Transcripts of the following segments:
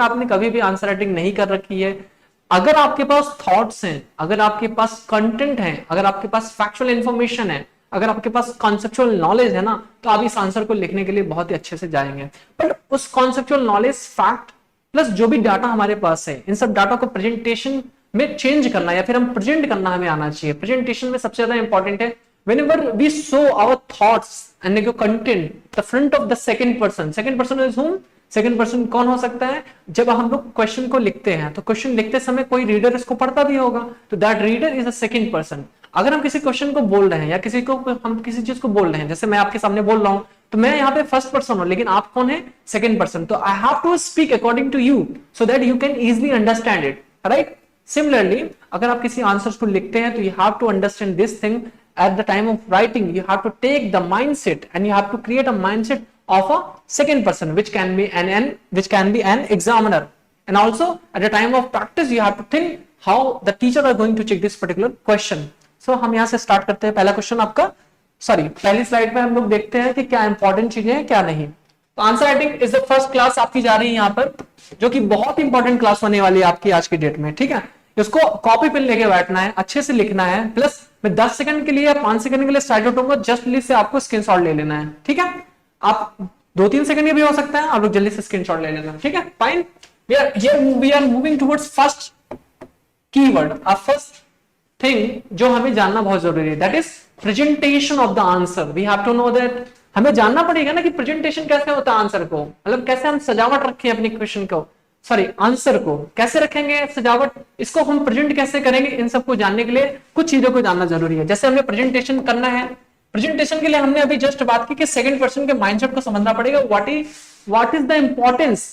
आपने कभी भी आंसर राइटिंग नहीं कर रखी है, अगर आपके पास थॉट्स हैं, अगर आपके पास कंटेंट है, अगर आपके पास फैक्चुअल इंफॉर्मेशन है, अगर आपके पास कॉन्सेप्चुअल नॉलेज है ना, तो आप इस आंसर को लिखने के लिए बहुत ही अच्छे से जाएंगे। पर उस कॉन्सेप्चुअल नॉलेज, फैक्ट प्लस जो भी डाटा हमारे पास है, इन सब डाटा को प्रेजेंटेशन में चेंज करना या फिर हम प्रेजेंट करना हमें आना चाहिए। प्रेजेंटेशन में सबसे ज्यादा इंपॉर्टेंट है whenever we show our thoughts and your content the front of the second person is whom? Second person कौन हो सकता है? जब हम लोग क्वेश्चन को लिखते हैं तो क्वेश्चन लिखते समय कोई रीडर इसको पढ़ता भी होगा, तो that reader is a second person. अगर हम किसी क्वेश्चन को बोल रहे हैं या हम किसी चीज को बोल रहे हैं, जैसे मैं आपके सामने बोल रहा हूं, तो मैं यहाँ पे फर्स्ट पर्सन हूं, लेकिन आप कौन है? Second person. तो I have to speak according to you so that you can easily understand it, right? Similarly अगर आप किसी आंसर को लिखते हैं तो you have to understand this thing at the time of writing. You have to take the mindset and you have to create a mindset of a second person, which can be an examiner. And also at the time of practice you have to think how the teacher are going to check this particular question. So हम यहाँ से start करते हैं। पहला question आपका, पहली slide पे हम लोग देखते हैं कि क्या इंपॉर्टेंट चीजें हैं क्या नहीं। तो answer writing is the first class आपकी जा रही है यहाँ पर, जो कि बहुत इंपॉर्टेंट क्लास होने वाली है आपकी आज की डेट में, ठीक है? इसको कॉपी पेन लेके बैठना है, अच्छे से लिखना है, प्लस मैं 10 सेकंड के लिए या 5 सेकंड के लिए स्टार्ट उठूंगा, जस्ट जल्दी से आपको स्क्रीनशॉट ले लेना है, ठीक है? आप 2-3 सेकंड के भी हो सकता है, आप लोग जल्दी से स्क्रीनशॉट ले लेना, ठीक है? Fine. We are moving towards first keyword, first thing जो हमें जानना बहुत जरूरी है, that is presentation of the answer. We have to know that, हमें जानना पड़ेगा ना कि प्रेजेंटेशन कैसे होता है आंसर को, मतलब कैसे हम सजावट रखें अपने क्वेश्चन को, आंसर को कैसे रखेंगे सजावट, इसको हम प्रेजेंट कैसे करेंगे, इन सबको जानने के लिए कुछ चीजों को जानना जरूरी है। जैसे हमें प्रेजेंटेशन करना है, प्रेजेंटेशन के लिए हमने अभी जस्ट बात की कि सेकंड पर्सन के माइंडसेट को समझना पड़ेगा, what is the importance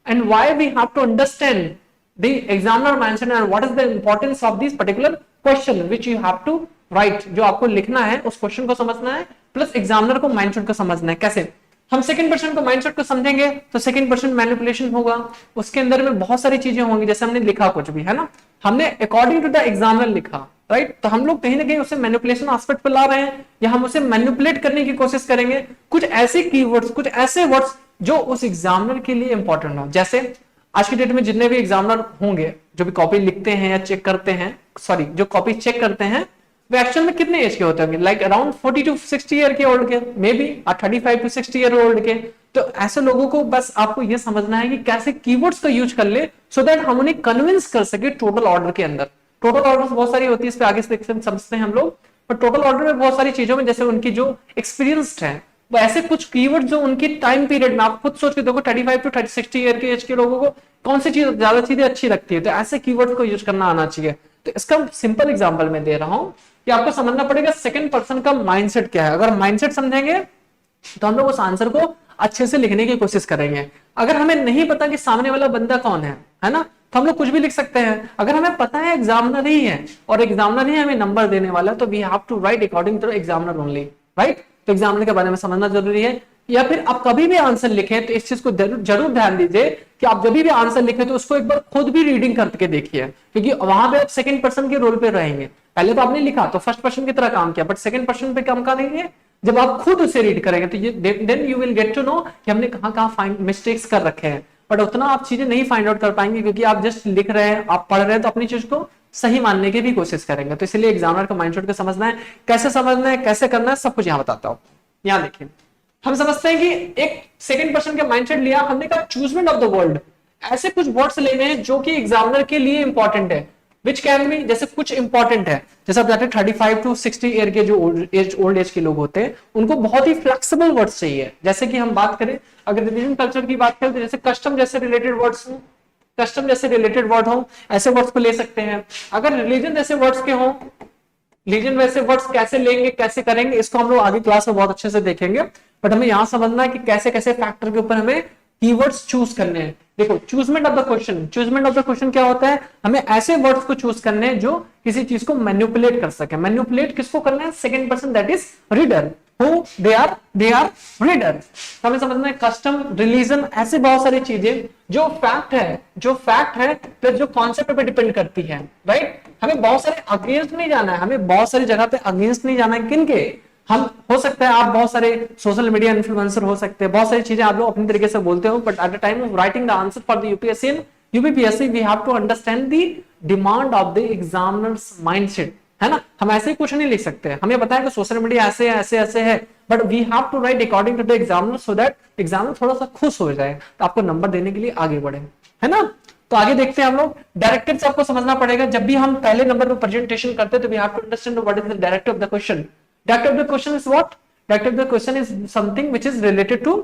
and why we have to understand the examiner mindset and what is the importance of this particular question which you have to write. जो आपको लिखना है उस क्वेश्चन को समझना है, प्लस एग्जामिनर को माइंडसेट को समझना है। कैसे हम सेकंड पर्सन को माइंडसेट को समझेंगे तो सेकंड पर्सन मैनिपुलेशन होगा, उसके अंदर में बहुत सारी चीजें होंगी, जैसे हमने लिखा कुछ भी है ना, हमने अकॉर्डिंग टू द एग्जामिनर लिखा, राइट? तो हम लोग कहीं ना कहीं उसे मैनिपुलेशन एस्पेक्ट पे ला रहे हैं या हम उसे मैनिपुलेट करने की कोशिश करेंगे, कुछ ऐसे कीवर्ड्स, कुछ ऐसे वर्ड्स जो उस एग्जामिनर के लिए इंपॉर्टेंट हो। जैसे आज की डेट में जितने भी एग्जामिनर होंगे जो भी कॉपी लिखते हैं या चेक करते हैं, जो कॉपी चेक करते हैं, वो एक्चुअल में कितने एज के होते होंगे? लाइक अराउंड 40 to 60 ईयर के ओल्ड के, may be 35 to 60 year old के। तो ऐसे लोगों को बस आपको ये समझना है कि कैसे कीवर्ड्स का यूज कर ले सो दैट हम उन्हें कन्विंस कर सके टोटल ऑर्डर के अंदर। टोटल ऑर्डर बहुत सारी होती है, इस पे आगे से समझते हैं हम लोग, पर टोटल ऑर्डर में बहुत सारी चीजों में जैसे उनकी जो एक्सपीरियंस्ड है, वो ऐसे कुछ कीवर्ड जो उनकी टाइम पीरियड में, आप खुद सोच के देखो 35 to 60 ईयर के एज के लोगों को कौन सी चीज ज्यादा चीजें अच्छी लगती है, तो ऐसे कीवर्ड को यूज करना आना चाहिए। तो इसका सिंपल एग्जांपल मैं दे रहा हूं कि आपको समझना पड़ेगा सेकंड पर्सन का माइंडसेट क्या है। अगर माइंडसेट समझेंगे तो हम लोग उस आंसर को अच्छे से लिखने की कोशिश करेंगे। अगर हमें नहीं पता कि सामने वाला बंदा कौन है ना, तो हम लोग कुछ भी लिख सकते हैं। अगर हमें पता है एग्जामिनर ही है और एग्जामिनर ही हमें नंबर देने वाला है, तो we have to write according to examiner only, right? तो एग्जामिनर के बारे में समझना जरूरी है। या फिर आप कभी भी आंसर लिखें तो इस चीज को जरूर ध्यान दीजिए कि आप जब भी आंसर लिखें तो उसको एक बार खुद भी रीडिंग करके देखिए, क्योंकि वहां पे आप सेकंड पर्सन के रोल पे रहेंगे। पहले तो आपने लिखा तो फर्स्ट पर्सन की तरह काम किया, बट सेकंड पर्सन पे काम करेंगे जब आप खुद उसे रीड करेंगे, तो ये then you will get to know कि हमने कहां मिस्टेक्स कर रखे हैं। बट उतना आप चीजें नहीं फाइंड आउट कर पाएंगे, क्योंकि आप जस्ट लिख रहे हैं, आप पढ़ रहे हैं, तो अपनी चीज को सही मानने की भी कोशिश करेंगे। तो इसलिए एग्जामिनर का माइंडसेट को समझना है, कैसे समझना है, कैसे करना है, सब कुछ यहाँ बताता हूँ। यहाँ देखिए, हम समझते हैं कि एक सेकंड पर्सन का माइंडसेट लिया हमने, कहा चूजमेंट ऑफ द वर्ड, ऐसे कुछ वर्ड्स लेने हैं जो कि एग्जामिनर के लिए इंपॉर्टेंट है, विच कैन बी, जैसे कुछ इंपॉर्टेंट है, जैसे आप जाते हैं 35 to 60 ईयर के जो ओल्ड एज के लोग होते हैं, उनको बहुत ही फ्लेक्सिबल वर्ड्स चाहिए। जैसे कि हम बात करें, अगर रिलीजन कल्चर की बात करें तो जैसे कस्टम जैसे रिलेटेड वर्ड हो, ऐसे वर्ड्स को ले सकते हैं। अगर रिलीजन जैसे वर्ड्स के हों, लीजन वैसे वर्ड्स कैसे लेंगे, कैसे करेंगे, इसको हम लोग आगे क्लास में बहुत अच्छे से देखेंगे। बट हमें यहां समझना है कि कैसे कैसे फैक्टर के ऊपर हमें कीवर्ड्स चूज करने हैं। देखो, चूजमेंट ऑफ द क्वेश्चन क्या होता है? हमें ऐसे वर्ड्स को चूज करने हैं जो किसी चीज को मैनिपुलेट कर सके। मैनिपुलेट किसको करना है? Second person, that is reader, who they are reader. हमें समझना है कस्टम, रिलीजन, ऐसे बहुत सारी चीजें जो फैक्ट है प्लस जो कॉन्सेप्ट पे डिपेंड करती है, राइट? हमें बहुत सारे अगेंस्ट नहीं जाना है, हमें बहुत सारी जगह पे अगेंस्ट नहीं जाना है। किनके? हम हो सकता है आप बहुत सारे सोशल मीडिया इन्फ्लुएंसर हो सकते हैं, बहुत सारी चीजें आप लोग अपनी तरीके से बोलते हो, but at the time of writing the answer for the UPSC and UPPSC we have to understand the demand of the examiner's mindset, है ना। हम ऐसे ही कुछ नहीं लिख सकते, हमें पता है कि सोशल मीडिया ऐसे ऐसे ऐसे है, but we have to write according to the examiner so that examiner थोड़ा सा खुश हो जाए, तो आपको नंबर देने के लिए आगे बढ़े, है ना। तो आगे देखते हैं हम लोग। डायरेक्टिव्स आपको समझना पड़ेगा, जब भी हम पहले नंबर पे प्रेजेंटेशन करते हैं तो we have to understand what is the directive of the question. Directive of the question is what? Directive of the question is something which is related to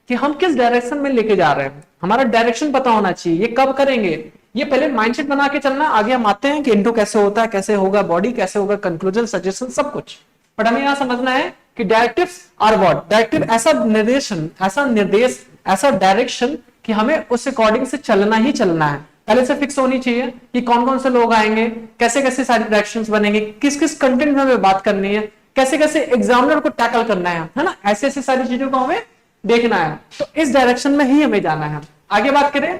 कि हम किस डायरेक्शन में लेके जा रहे हैं, हमारा डायरेक्शन पता होना चाहिए, ये कब करेंगे, ये पहले माइंडसेट बना के चलना, आगे हम आते हैं कि इनटू कैसे होता है, कैसे होगा बॉडी, कैसे होगा कंक्लूजन, सजेशन, सब कुछ। बट हमें यहां समझना है कि डायरेक्टिव्स आर व्हाट? डायरेक्टिव ऐसा निर्देशन, ऐसा निर्देश, ऐसा डायरेक्शन कि हमें उस अकॉर्डिंग से चलना ही चलना है। पहले से फिक्स होनी चाहिए कि कौन कौन से लोग आएंगे, कैसे कैसे सारी डायरेक्शंस बनेंगे, किस किस कंटेंट में हमें बात करनी है, कैसे कैसे एग्जामिनर को टैकल करना है ना, ऐसे ऐसे सारी चीजों को हमें देखना है। तो इस डायरेक्शन में ही हमें जाना है। आगे बात करें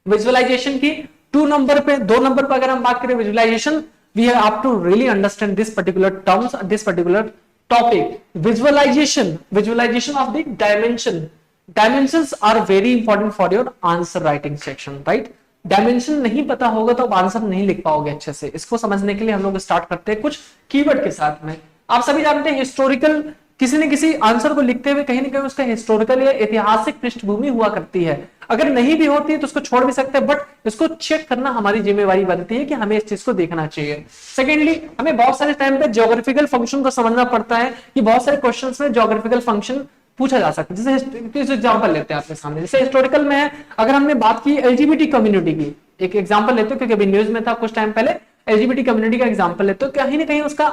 विजुअलाइजेशन की, 2 नंबर पे, 2 नंबर पे अगर हम बात करें visualization, we have to really understand this particular terms, this particular topic. Visualization of the dimension, dimensions are very important for your answer writing section, right. Dimension नहीं पता होगा तो आप आंसर नहीं लिख पाओगे अच्छे से। इसको समझने के लिए हम लोग स्टार्ट करते हैं कुछ कीवर्ड के साथ में। आप सभी जानते हैं हिस्टोरिकल, किसी न किसी आंसर को लिखते हुए कहीं ना कहीं उसका हिस्टोरिकल या ऐतिहासिक पृष्ठभूमि हुआ करती है। अगर नहीं भी होती है तो उसको छोड़ भी सकते हैं, बट इसको चेक करना हमारी जिम्मेवारी बनती है कि हमें इस चीज को देखना चाहिए। सेकेंडली, हमें बहुत सारे टाइम पे ज्योग्राफिकल फंक्शन को समझना पड़ता है कि बहुत सारे क्वेश्चन में ज्योग्राफिकल फंक्शन पूछा जा सकता है। जैसे एग्जाम्पल लेते हैं आपके सामने, जैसे हिस्टोरिकल में है, अगर हमने बात की एलजीबीटी कम्युनिटी की, एक एग्जाम्पल लेते हो क्योंकि अभी न्यूज में था कुछ टाइम पहले, एलजीबीटी कम्युनिटी का एग्जाम्पल लेते हो, कहीं ना कहीं उसका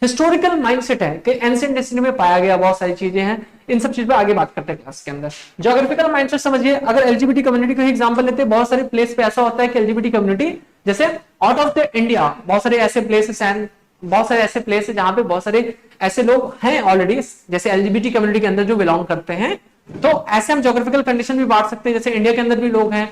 हिस्टोरिकल माइंडसेट है कि एंशिएंट हिस्ट्री में पाया गया, बहुत सारी चीजें हैं, इन सब चीज पे आगे बात करते हैं क्लास के अंदर। ज्योग्राफिकल माइंडसेट समझिए, अगर एलजीबीटी कम्युनिटी का एग्जांपल लेते हैं, बहुत सारे प्लेस पे ऐसा होता है कि एलजीबीटी कम्युनिटी, जैसे आउट ऑफ द इंडिया बहुत सारे ऐसे प्लेसेस हैं, बहुत सारे ऐसे प्लेस है जहां पे बहुत सारे ऐसे लोग हैं ऑलरेडी, जैसे एलजीबीटी कम्युनिटी के अंदर जो बिलोंग करते हैं, तो ऐसे हम ज्योग्राफिकल कंडीशन भी बांट सकते हैं। जैसे इंडिया के अंदर भी लोग हैं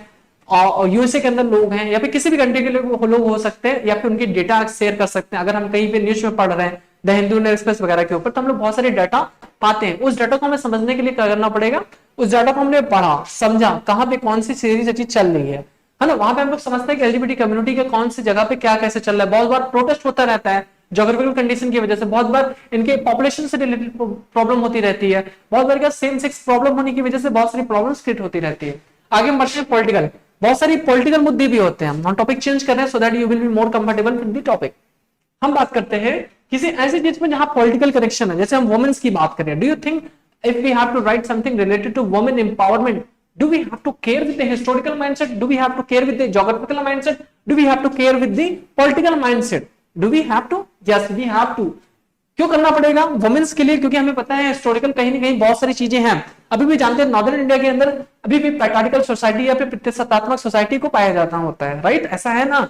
और यूएसए के अंदर लोग हैं, या फिर किसी भी कंट्री के लोग हो सकते हैं, या फिर उनकी डेटा शेयर कर सकते हैं। अगर हम कहीं पे न्यूज में पढ़ रहे हैं द हिंदू एक्सप्रेस वगैरह के ऊपर, तो हम लोग बहुत सारे डाटा पाते हैं। उस डाटा को हमें समझने के लिए क्या करना पड़ेगा, उस डाटा को हमने पढ़ा, समझा, कहां पे कौन सी सीरीज चीज चल रही है ना, वहां पे हम लोग समझते हैं कि एलजीबीटी कम्युनिटी के कौन सी जगह पे क्या कैसे चल रहा है। बहुत बार प्रोटेस्ट होता रहता है ज्योग्राफिकल कंडीशन की वजह से, बहुत बार इनके पॉपुलेशन से रिलेटेड प्रॉब्लम होती रहती है, बहुत बार क्या सेम सेक्स प्रॉब्लम होने की वजह से बहुत सारी प्रॉब्लम्स क्रिएट होती रहती है। आगे हम बढ़ते हैं पॉलिटिकल, बहुत सारी पॉलिटिकल मुद्दे भी होते हैं। हम टॉपिक चेंज कर रहे हैं सो that you will be more comfortable with the topic. हम बात करते हैं किसी ऐसी चीज में जहां पॉलिटिकल कनेक्शन है, जैसे हम वुमेन्स की बात करें। Do you think if we have to write something related to women empowerment, do we have to care with the historical mindset, do we have to care with the geographical mindset, do we have to care with the political mindset, do we have to? yes we have to। क्यों करना पड़ेगा women's के लिए? क्योंकि हमें पता है historical कहीं ना कहीं बहुत सारी चीजें हैं। अभी भी जानते हैं नॉर्दर्न इंडिया के अंदर अभी भी पैट्रियार्कल सोसाइटी या फिर पितृसत्तात्मक सोसाइटी को पाया जाता होता है, राइट, ऐसा है ना।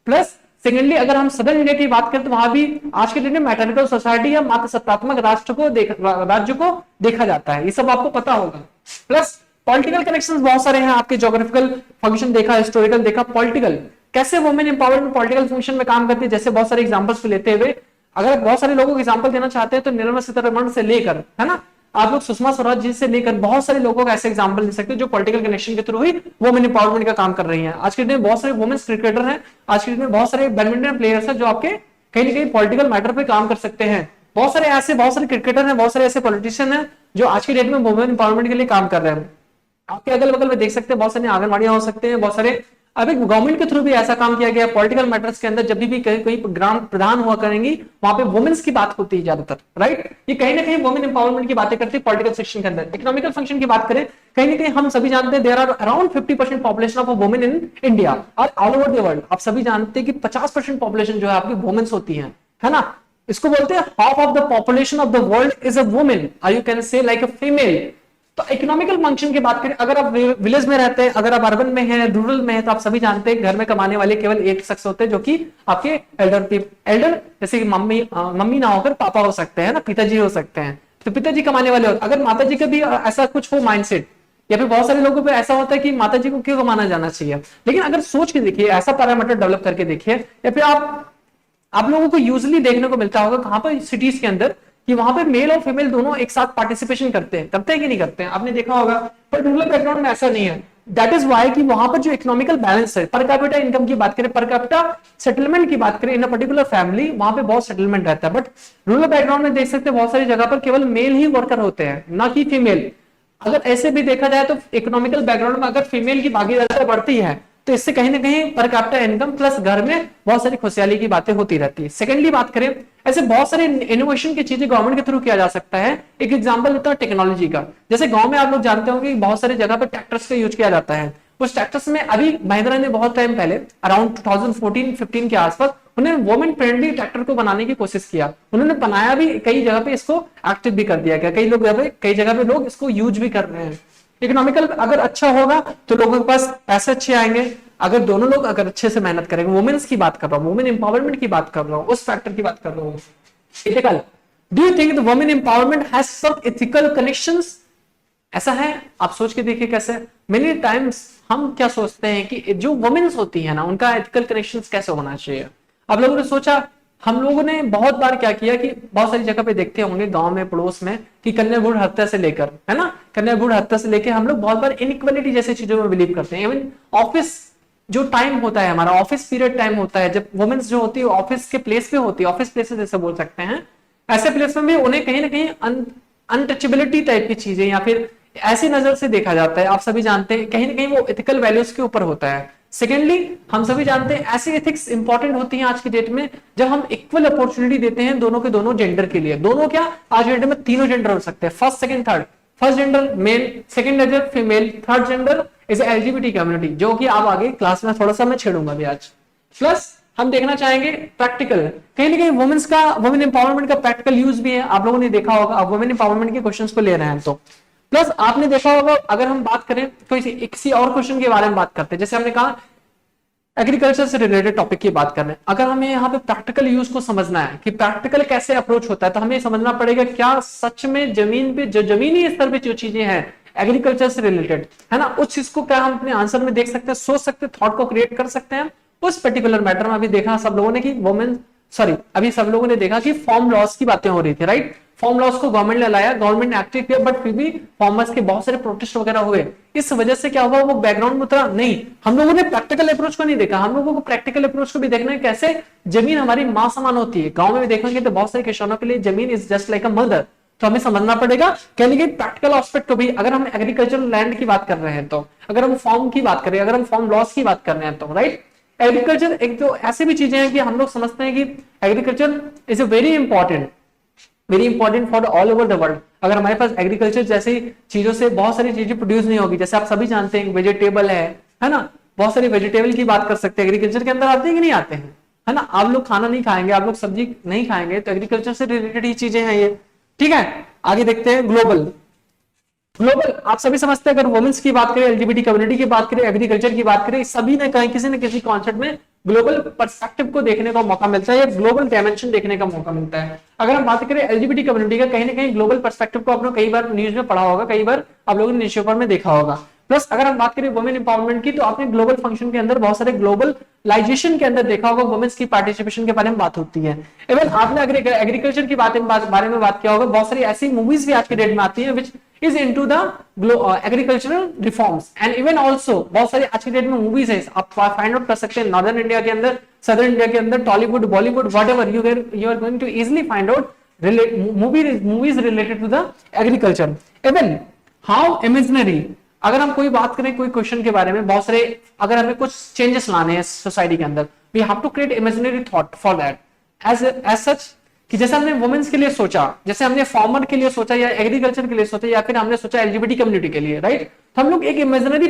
प्लस सेकेंडली, अगर हम सदर्न इंडिया की बात करें तो वहां भी आज के दिन में मैटरिकल सोसाइटी या मातृसत्तात्मक राज्य को देखा जाता है, ये सब आपको पता होगा। प्लस पॉलिटिकल कनेक्शंस बहुत सारे हैं आपके, ज्योग्राफिकल फंक्शन देखा, हिस्टोरिकल देखा, पॉलिटिकल, कैसे वुमेन एम्पावरमेंट पॉलिटिकल फंक्शन में काम करती है। जैसे बहुत सारे एग्जांपल्स लेते हुए, अगर बहुत सारे लोगों को एग्जांपल देना चाहते हैं तो निर्मला सीतारमण से लेकर, है ना, आप लोग सुषमा स्वराज जी से लेकर बहुत सारे लोगों का ऐसे एग्जांपल दे सकते हैं जो पॉलिटिकल कनेक्शन के थ्रू ही वुमेन एम्पावरमेंट का काम कर रही है। आज के दिन में बहुत सारे वुमेन्स क्रिकेटर हैं, आज के दिन में बहुत सारे बैडमिंटन प्लेयर्स हैं जो आपके कहीं ना कहीं पॉलिटिकल मैटर पे काम कर सकते हैं। बहुत सारे क्रिकेटर हैं, बहुत सारे ऐसे पॉलिटिशियन हैं जो आज के डेट में वुमेन एम्पावरमेंट के लिए काम कर रहे हैं। आपके अगल बगल में देख सकते हैं बहुत सारे आंगनबाड़ियां हो सकते हैं, बहुत सारे, अभी गवर्नमेंट के थ्रू भी ऐसा काम किया गया पॉलिटिकल मैटर्स के अंदर। जब भी कोई ग्राम प्रधान हुआ करेंगी वहां पे वुमेन्स की बात होती है ज्यादातर, राइट। ये कहीं ना कहीं वुमेन एम्पावरमेंट की बातें करती है पॉलिटिकल सेक्शन के अंदर। इकोनॉमिकल फंक्शन की बात करें, कहीं ना कहीं हम सभी जानते हैं there are around 50% population of women in India और ऑल ओवर द वर्ल्ड। आप सभी जानते हैं कि 50% पॉपुलेशन जो है आपकी वुमेन्स होती है ना। इसको बोलते हैं half of the population of the world is a women, और you can say like a female. तो इकोनॉमिकल फंक्शन की बात करें, अगर आप विलेज में रहते हैं, अगर आप अर्बन में हैं, रूरल में है, तो आप सभी जानते हैं घर में कमाने वाले केवल एक शख्स होते हैं जो कि आपके एल्डर जैसे कि मम्मी ना होकर पापा हो सकते हैं ना, पिताजी हो सकते हैं, तो पिताजी कमाने वाले होते। अगर माता जी का भी ऐसा कुछ हो माइंडसेट, या फिर बहुत सारे लोगों पे ऐसा होता है कि माता जी को क्यों कमाना जाना चाहिए, लेकिन अगर सोच के देखिए, ऐसा पैरामीटर डेवलप करके देखिए, या फिर आप लोगों को यूजली देखने को मिलता होगा कहां पर सिटीज के अंदर कि वहां पे मेल और फीमेल दोनों एक साथ पार्टिसिपेशन करते हैं कि नहीं करते हैं, आपने देखा होगा। पर रूरल बैकग्राउंड में ऐसा नहीं है। दैट इज वाई कि वहां पर जो इकोनॉमिकल बैलेंस है, पर कैपिटा इनकम की बात करें, पर कैपिटा सेटलमेंट की बात करें इन अ पर्टिकुलर फैमिली, वहां पे बहुत सेटलमेंट रहता है। बट रूरल बैकग्राउंड में देख सकते हैं बहुत सारी जगह पर केवल मेल ही वर्कर होते हैं, ना कि फीमेल। अगर ऐसे भी देखा जाए तो इकोनॉमिकल बैकग्राउंड में अगर फीमेल की भागीदारी बढ़ती है तो इससे कहीं ना कहीं पर कैपिटा इनकम प्लस घर में बहुत सारी खुशहाली की बातें होती रहती है। सेकेंडली बात करें, ऐसे बहुत सारे इनोवेशन की चीजें गवर्नमेंट के थ्रू किया जा सकता है। एक एग्जांपल होता है टेक्नोलॉजी का। जैसे गांव में आप लोग जानते होंगे बहुत सारी जगह पर ट्रैक्टर्स का यूज किया जाता है। उस ट्रैक्टर्स में अभी महिंद्रा ने बहुत टाइम पहले अराउंड 2014-15 के आसपास उन्होंने वुमेन फ्रेंडली ट्रैक्टर को बनाने की कोशिश किया। उन्होंने बनाया भी, कई जगह पे इसको एक्टिव भी कर दिया गया, कई जगह पे लोग इसको यूज भी कर रहे हैं। इकोनॉमिकल अगर अच्छा होगा तो लोगों के पास पैसे अच्छे आएंगे। अगर दोनों लोग अगर अच्छे से मेहनत करेंगे, वुमेन्स की बात कर रहा हूँ, वुमेन एम्पावरमेंट की बात कर रहा हूँ, उस फैक्टर की बात कर रहा हूँ। Ethical, do you think the women empowerment has some ethical connections? ऐसा है, आप सोच के देखिए कैसे। मेनी टाइम्स हम क्या सोचते हैं कि जो वुमेन्स होती है ना, उनका एथिकल कनेक्शंस कैसे होना चाहिए। आप लोगों ने सोचा, हम लोगों ने बहुत बार क्या किया कि बहुत सारी जगह पे देखते होंगे गांव में, पड़ोस में, कि कन्या भ्रूण हत्या से लेकर, है ना, कन्या भ्रूण हत्या से लेकर हम लोग बहुत बार इनइक्वालिटी जैसी चीजों में बिलीव करते हैं। इवन ऑफिस जो टाइम होता है हमारा, ऑफिस पीरियड टाइम होता है, जब वुमेन्स जो होती है ऑफिस के प्लेस पे होती है, ऑफिस प्लेसेस जैसे बोल सकते हैं, ऐसे प्लेस में भी उन्हें कहीं ना कहीं अनटचेबिलिटी टाइप की चीजें या फिर ऐसी नजर से देखा जाता है। आप सभी जानते हैं कहीं ना कहीं वो एथिकल वैल्यूज के ऊपर होता है। सेकेंडली, हम सभी जानते हैं ऐसी एथिक्स इंपॉर्टेंट होती हैं आज की डेट में जब हम इक्वल अपॉर्चुनिटी देते हैं दोनों के दोनों जेंडर के लिए। दोनों क्या, आज की डेट में तीनों जेंडर हो सकते हैं, first second third. First gender male, second gender female, third gender is LGBT community, जो कि आप आगे क्लास में थोड़ा सा मैं छेड़ूंगा भी आज। प्लस हम देखना चाहेंगे प्रैक्टिकल, कहीं ना कहीं वुमेन्स का, वुमेन एम्पावरमेंट का प्रैक्टिकल यूज भी है। आप लोगों ने देखा होगा, आप वुमेन एम्पावरमेंट के क्वेश्चंस को ले रहे हैं तो। प्लस आपने देखा होगा, अगर हम बात करें तो किसी और क्वेश्चन के बारे में बात करते हैं, जैसे हमने कहा एग्रीकल्चर से रिलेटेड टॉपिक की बात कर रहे हैं। अगर हमें यहाँ पे प्रैक्टिकल यूज को समझना है कि प्रैक्टिकल कैसे अप्रोच होता है, तो हमें समझना पड़ेगा क्या सच में जमीन पे, जो जमीनी स्तर पे जो चीजें हैं एग्रीकल्चर से रिलेटेड, है ना, उस चीज को क्या हम अपने आंसर में देख सकते हैं, सोच सकते हैं, थॉट को क्रिएट कर सकते हैं उस पर्टिकुलर मैटर में। अभी देखा सब लोगों ने कि अभी सब लोगों ने देखा कि फॉर्म लॉस की बातें हो रही थी, राइट। फॉर्म लॉस को गवर्नमेंट ने लाया, गवर्नमेंट ने एक्टिव किया, बट फिर भी फार्मर्स के बहुत सारे प्रोटेस्ट वगैरह हुए। इस वजह से क्या हुआ, वो बैकग्राउंड में उतरा नहीं। हम लोगों ने प्रैक्टिकल अप्रोच को नहीं देखा, हम लोगों को प्रैक्टिकल अप्रोच को भी देखना है, कैसे जमीन हमारी मां समान होती है। गांव में भी देखेंगे तो बहुत सारे किसानों के लिए जमीन is just like a mother. तो हमें समझना पड़ेगा कहने के प्रैक्टिकल एस्पेक्ट को भी। अगर हम एग्रीकल्चरल लैंड की बात कर रहे हैं तो, अगर हम फॉर्म की बात करें, अगर हम फॉर्म लॉस की बात कर रहे हैं तो, राइट। एग्रीकल्चर एक तो ऐसी भी चीजें हैं कि हम लोग समझते हैं कि agriculture is a very important for all over the world. अगर हमारे पास एग्रीकल्चर जैसी चीजों से बहुत सारी चीजें प्रोड्यूस नहीं होगी, जैसे आप सभी जानते हैं वेजिटेबल है ना, बहुत सारी वेजिटेबल की बात कर सकते हैं, एग्रीकल्चर के अंदर आते हैं कि नहीं आते हैं, है ना। आप लोग खाना नहीं खाएंगे, आप लोग सब्जी नहीं खाएंगे, तो एग्रीकल्चर से रिलेटेड ही चीजें हैं ये, ठीक है। आगे देखते हैं ग्लोबल। आप सभी समझते हैं, अगर वुमेन्स की बात करें, एलजीबीटी कम्युनिटी की बात करें, एग्रीकल्चर की बात करें, सभी ने कहीं किसी न किसी कॉन्सेप्ट में ग्लोबल पर्सपेक्टिव को देखने का मौका मिलता है, या ग्लोबल डायमेंशन देखने का मौका मिलता है। अगर हम बात करें एलजीबीटी कम्युनिटी का, कहीं ना कहीं ग्लोबल पर्सपेक्टिव को आपने कई बार न्यूज में पढ़ा होगा, कई बार आप लोगों ने न्यूज़पेपर में देखा होगा। प्लस अगर हम बात करें वुमेन एम्पावरमेंट की, तो आपने ग्लोबल फंक्शन के अंदर बहुत सारे ग्लोबलाइजेशन के अंदर देखा होगा, वुमेन्स की पार्टिसिपेशन के बारे में बात होती है। इवन आपने अगर एग्रीकल्चर की बारे में बात किया होगा, बहुत सारी ऐसी मूवीज भी आज के डेट में आती है which is into the agricultural reforms. And even also बहुत सारी आज की डेट में मूवीज है, आप फाइंड आउट कर सकते हैं नॉर्दर्न इंडिया के अंदर, सदर्न इंडिया के अंदर, Tollywood, Bollywood, whatever you are going to easily find out movies related to the agriculture. Even how imaginary, अगर हम कोई बात करें कोई क्वेश्चन के बारे में, बहुत सारे, अगर हमें कुछ चेंजेस लाने हैं सोसाइटी के अंदर, we have to create imaginary thought for that. As such कि जैसे हमने वुमेन्स के लिए सोचा, जैसे हमने फार्मर के लिए सोचा, या एग्रीकल्चर के लिए सोचा, या फिर हमने सोचा एलजीबीटी कम्युनिटी के लिए, राइट। तो हम लोग एक इमेजिनरी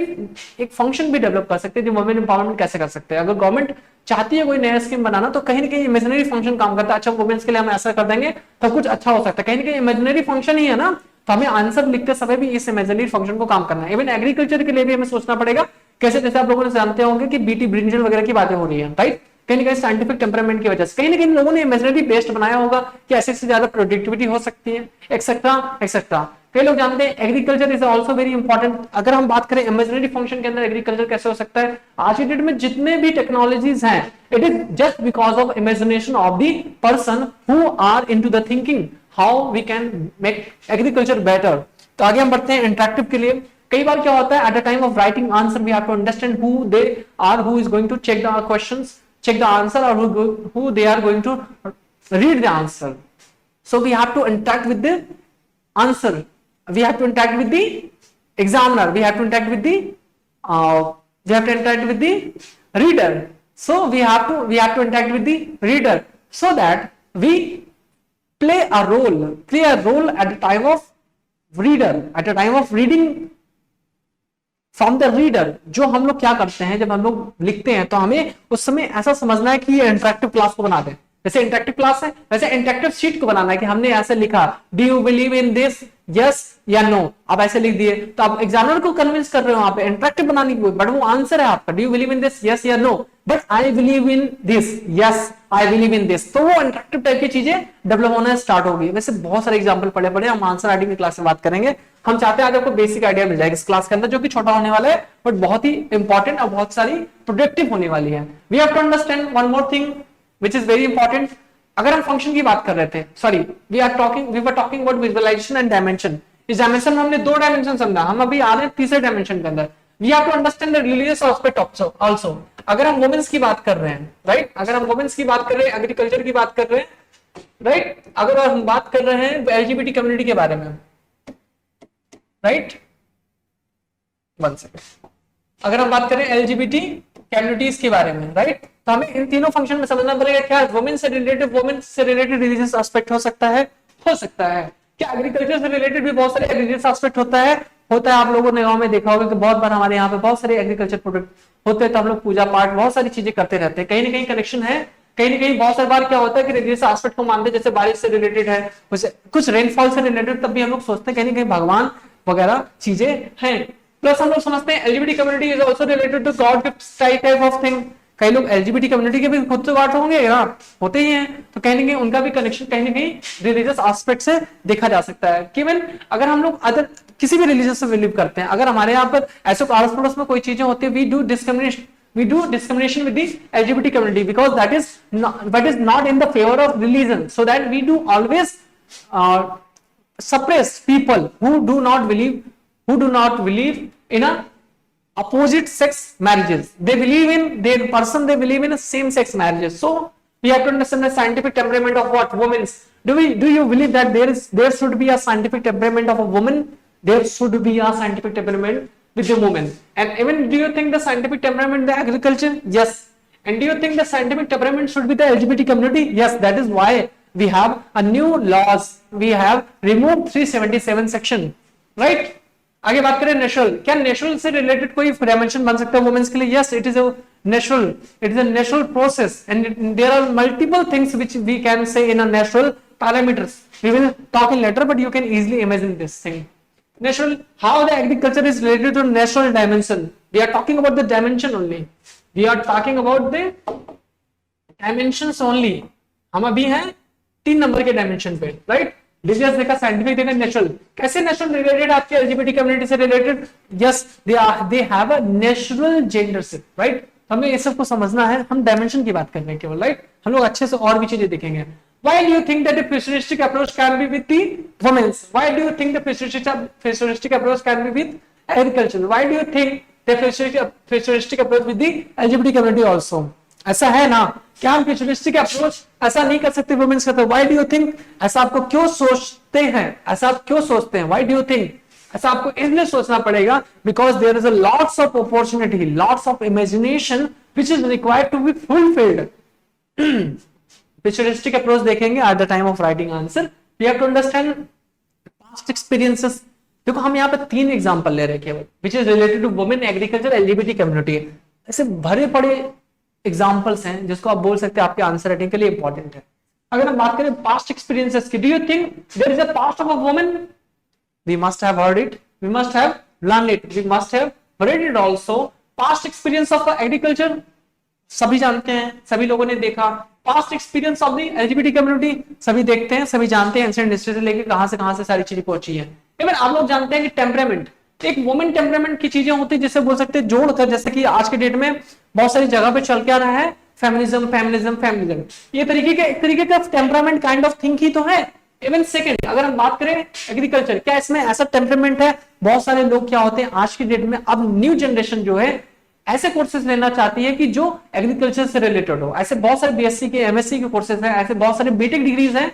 एक फंक्शन भी डेवलप कर सकते हैं, जो वुमेन एम्पावरमेंट कैसे कर सकते हैं। अगर गवर्नमेंट चाहती है कोई नया स्कीम बनाना, तो कहीं ना कहीं इमेजिनरी फंक्शन काम करता है। अच्छा, वुमेन्स के लिए हम ऐसा कर देंगे तो कुछ अच्छा हो सकता है, कहीं ना कहीं इमेजिनरी फंक्शन ही है ना, तो हमें आंसर लिखते समय भी इस इमेजिनरी फंक्शन को काम करना है। इवन एग्रीकल्चर के लिए भी हमें सोचना पड़ेगा, कैसे, जैसे आप लोगों ने जानते होंगे कि बीटी ब्रिंजल वगैरह की बातें हो रही है, राइट। कहीं ना कहीं साइंटिफिक टेम्परामेंट की वजह से कहीं ना कहीं लोगों ने इमेजिनरी बेस्ड बनाया होगा कि ऐसे से ज्यादा प्रोडक्टिविटी हो सकती है, एक्सेट्रा एक्सेट्रा। कई लोग जानते हैं agriculture is also very important. अगर हम बात करें इमेजिनरी फंक्शन के अंदर एग्रीकल्चर कैसे हो सकता है, आज की डेट में जितने भी टेक्नोलॉजीज हैं, it is just because of imagination of the person who are into the thinking how we can make agriculture better. तो आगे हम बढ़ते हैं इंटरेक्टिव के लिए। कई बार क्या होता है, at the time of writing answer we have to understand who they are, who is going to check the questions, check the answer, or who they are going to read the answer. So we have to interact with the answer, we have to interact with the examiner, we have to interact with the reader. So we have to interact with the reader so that we play a role at the time of reader, at the time of reading from the reader. जो हम लोग क्या करते हैं, जब हम लोग लिखते हैं तो हमें उस समय ऐसा समझना है कि ये इंटरेक्टिव क्लास को बना दे। जैसे इंटरेक्टिव क्लास है, वैसे इंटरेक्टिव शीट को बनाना है कि हमने ऐसे लिखा, do you believe in this, yes या नो। आप ऐसे लिख दिए तो आप एग्जामिनर को कन्विंस कर रहे हो वहां पे इंटरेक्टिव बनाने की, बट वो आंसर है आपका, do you believe in this, yes या no, but I believe in this, yes I believe in this. तो वो इंटरेक्टिव टाइप की चीजें डेवलप होना स्टार्ट होगी। वैसे बहुत सारे एग्जाम्पल पड़े हम आंसर राइटिंग की क्लास में बात करेंगे। हम चाहते हैं आज आपको बेसिक आइडिया मिल जाएगा इस क्लास के अंदर, जो कि छोटा होने वाला है बट बहुत ही इंपॉर्टेंट और बहुत सारी प्रोडक्टिव होने वाली है। We have to understand one more thing which is very important. अगर हम फंक्शन की बात कर रहे थे, sorry we were talking about visualization and dimension. इस डायमेंशन में हमने 2 डायमेंशन समझा, हम अभी आ रहे हैं तीसरे डायमेंशन के अंदर। We have to understand the religious aspect also. अगर हम वुमेन्स की बात कर रहे हैं, राइट, अगर हम वुमेन्स की बात कर रहे हैं, एग्रीकल्चर की बात कर रहे हैं, राइट, अगर हम बात कर रहे हैं एलजीबीटी कम्युनिटी के बारे में, राइट, 1 सेकंड, अगर हम बात करें एलजीबीटी कम्युनिटीज के बारे में, राइट, तो हमें इन तीनों फंक्शन में समझना पड़ेगा क्या वुमेन से रिलेटेड रिलीजियस एस्पेक्ट हो सकता है, क्या एग्रीकल्चर से रिलेटेड भी बहुत सारे रिलीजियस एस्पेक्ट होता है। आप लोगों ने गांव में देखा होगा कि बहुत बार हमारे यहाँ पे बहुत सारे एग्रीकल्चर प्रोडक्ट होते हैं, तो हम लोग पूजा पाठ बहुत सारी चीजें करते रहते हैं, कहीं ना कहीं कनेक्शन है, कहीं ना कहीं बहुत सारी बार क्या होता है कि रिलीजियस एस्पेक्ट को मानते हैं, जैसे बारिश से रिलेटेड है, कुछ रेनफॉल से रिलेटेड, तब भी हम लोग सोचते हैं कहीं ना कहीं भगवान वगैरह चीजें हैं। प्लस हम लोग समझते हैं LGBT community is also related to God gifts type of thing. कई लोग एलजीबीटी कम्युनिटी के भी खुद से बात होंगे ना, होते ही हैं, तो कहीं ना कहीं उनका भी कनेक्शन कहीं ना कहीं रिलीजियस एस्पेक्ट से देखा जा सकता है। केवल अगर हम लोग अदर किसी भी रिलीजन से बिलीव करते हैं, अगर हमारे यहाँ पर ऐसे आस पड़ोस में कोई चीजें होती है, we do discrimination with the LGBT community because that is not in the favor of religion, so that we do always suppress people who do not believe in a opposite sex marriages. They believe in same sex marriages. So we have to understand the scientific temperament of what women's. Do you believe that there should be a scientific temperament of a woman? There should be a scientific temperament with the woman. And even do you think the scientific temperament in the agriculture? Yes. And do you think the scientific temperament should be the LGBT community? Yes. That is why we have a new laws. We have removed 377 section, right? आगे बात करें natural, क्या natural से related कोई dimension बन सकता है women's के लिए? Yes, it is a natural process and there are multiple things which we can say in a natural parameters. We will talk in later, but you can easily imagine this thing. Natural, how the agriculture is related to natural dimension. We are talking about the dimension only. We are talking about the dimensions only. हम अभी हैं 3 number के dimension पे, right? Religious देखा, scientific देखा, natural. कैसे natural related आपके LGBT community से related? Yes, they have a natural gendership, right? हमें ये सब को समझना है, हम डायमेंशन की बात कर रहे हैं केवल, राइट? हम लोग अच्छे से और भी चीजें देखेंगे। Why do you think that the futuristic approach can be with the women? Why do you think the futuristic approach can be with agriculture? Why do you think the futuristic approach with the LGBT community also? ऐसा है ना, क्या हम futuristic approach ऐसा नहीं कर सकते women's का? तो व्हाई डू यू थिंक ऐसा आपको क्यों सोचते हैं, ऐसा आप क्यों सोचते हैं? व्हाई डू यू थिंक ऐसा आपको इसलिए सोचना पड़ेगा? Because there is a lots of opportunity, lots of imagination which is required to be fulfilled. Futuristic approach देखेंगे at the time of writing answer. We have to understand past experiences. देखो हम यहाँ पे 3 एग्जांपल ले रहे हैं केवल, which is related to women, agriculture, LGBT community. ऐसे भरे पड़े एग्जांपल्स हैं जिसको आप बोल सकते हैं आपके आंसर राइटिंग के लिए इंपॉर्टेंट है। अगर हम बात करें पास्ट एक्सपीरियंसेस की, do you think there is a past of a woman? We must have heard it, we must have learn it, we must have read it also. Past experience of agriculture सभी जानते हैं, सभी लोगों ने देखा। Past experience of the LGBT community सभी देखते हैं, सभी जानते हैं एंशिएंट हिस्ट्री से लेके कहां से सारी चीजें पहुंची है। इवन आप लोग जानते हैं कि टेम्परामेंट, एक वुमेन टेम्परामेंट की चीजें होती है जिसे बोल सकते हैं जोड़ होता है। जैसे कि आज के डेट में बहुत सारी जगह पे चल के आ रहा है फेमिनिज्म। ये एक तरीके का temperament kind of thing he तो है। इवन सेकंड, अगर हम बात करें एग्रीकल्चर, क्या इसमें ऐसा टेम्परामेंट है? बहुत सारे लोग क्या होते हैं आज की डेट में, अब न्यू जनरेशन जो है ऐसे कोर्सेज लेना चाहती है कि जो एग्रीकल्चर से रिलेटेड हो। ऐसे बहुत सारे बीएससी के, एमएससी के कोर्सेज हैं, ऐसे बहुत सारे बीटेक डिग्रीज हैं